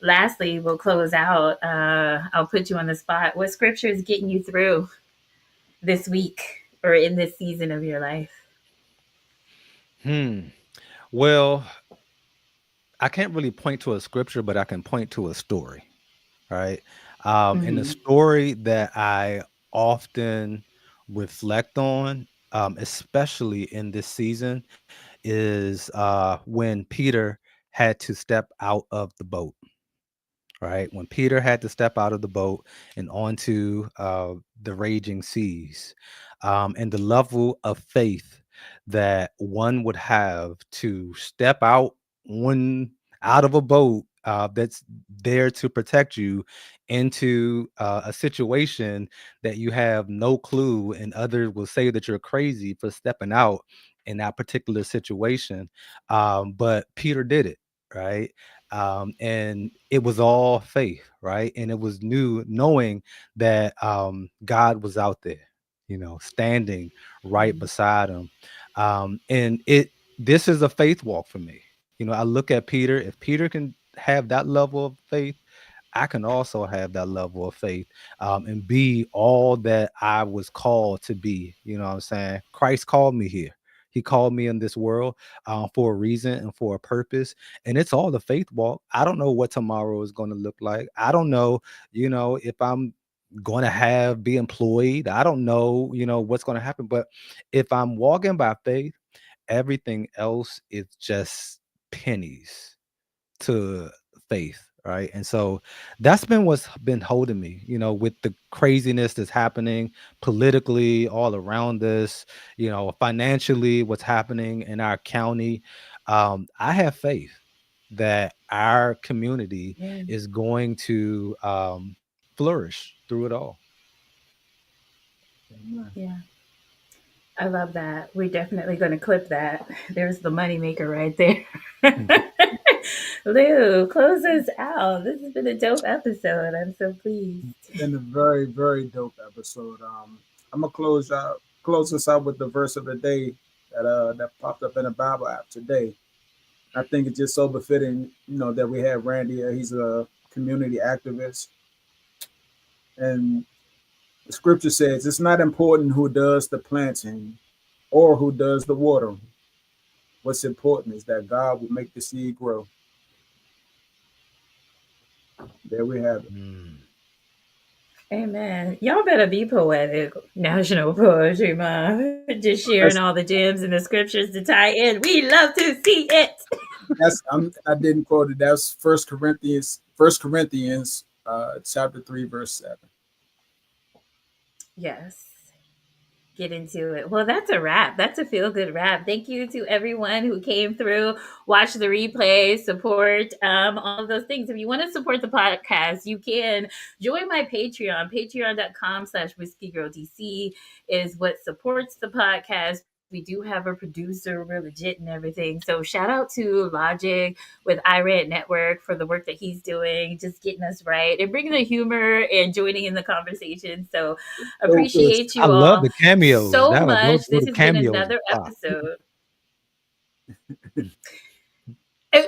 lastly, we'll close out. I'll put you on the spot. What scripture is getting you through this week or in this season of your life? Hmm. Well, I can't really point to a scripture, but I can point to a story. Right. And the Hmm. story that I often reflect on, especially in this season, is when Peter had to step out of the boat, right? When Peter had to step out of the boat and onto the raging seas, and the level of faith that one would have to step out one out of a boat that's there to protect you into a situation that you have no clue, and others will say that you're crazy for stepping out in that particular situation. But Peter did it, right? And it was all faith, right? And it was new, knowing that God was out there, standing right beside him. And this is a faith walk for me. I look at Peter. If Peter can have that level of faith, I can also have that level of faith, and be all that I was called to be. You know what I'm saying? Christ called me here. He called me in this world for a reason and for a purpose. And it's all the faith walk. I don't know what tomorrow is going to look like. I don't know, if I'm going to be employed. I don't know, what's going to happen. But if I'm walking by faith, everything else is just pennies to faith, right? And so that's been what's been holding me, with the craziness that's happening politically all around us, financially, what's happening in our county. I have faith that our community Yeah. is going to flourish through it all. Amen. Yeah. I love that. We're definitely going to clip that. There's the moneymaker right there. Mhm. Lou, close us out. This has been a dope episode. I'm so pleased. Been a very, very dope episode. I'm gonna close us out with the verse of the day that popped up in the Bible app today. I think it's just so befitting, that we have Randy here. He's a community activist, and the scripture says it's not important who does the planting or who does the watering. What's important is that God will make the seed grow. There we have it. Mm. Amen. Y'all better be poetic. National Poetry Month. Just sharing all That's the gems and the scriptures to tie in. We love to see it. I didn't quote it. That's First Corinthians, chapter 3, verse 7. Yes. Get into it. Well, that's a wrap. That's a feel good wrap. Thank you to everyone who came through, watch the replay, support all of those things. If you want to support the podcast, you can join my Patreon. Patreon.com/whiskey girl DC is what supports the podcast. We do have a producer. We're legit and everything. So shout out to Logic with iRent Network for the work that he's doing, just getting us right and bringing the humor and joining in the conversation. So So good. appreciate I you love all the cameos. so That those much. This little has been cameos are another fire. episode.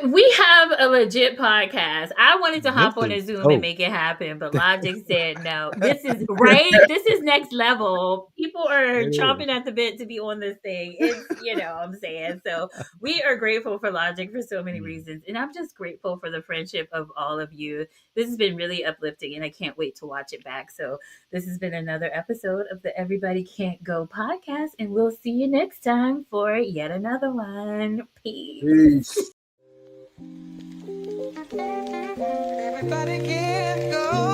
We have a legit podcast. I wanted to This hop on is a Zoom and dope. make it happen, but Logic said no. This is right. This is next level. People are It is. chomping at the bit to be on this thing. It's, what I'm saying. So we are grateful for Logic for so many Mm. reasons. And I'm just grateful for the friendship of all of you. This has been really uplifting and I can't wait to watch it back. So this has been another episode of the Everybody Can't Go podcast. And we'll see you next time for yet another one. Peace. Peace. Everybody can go.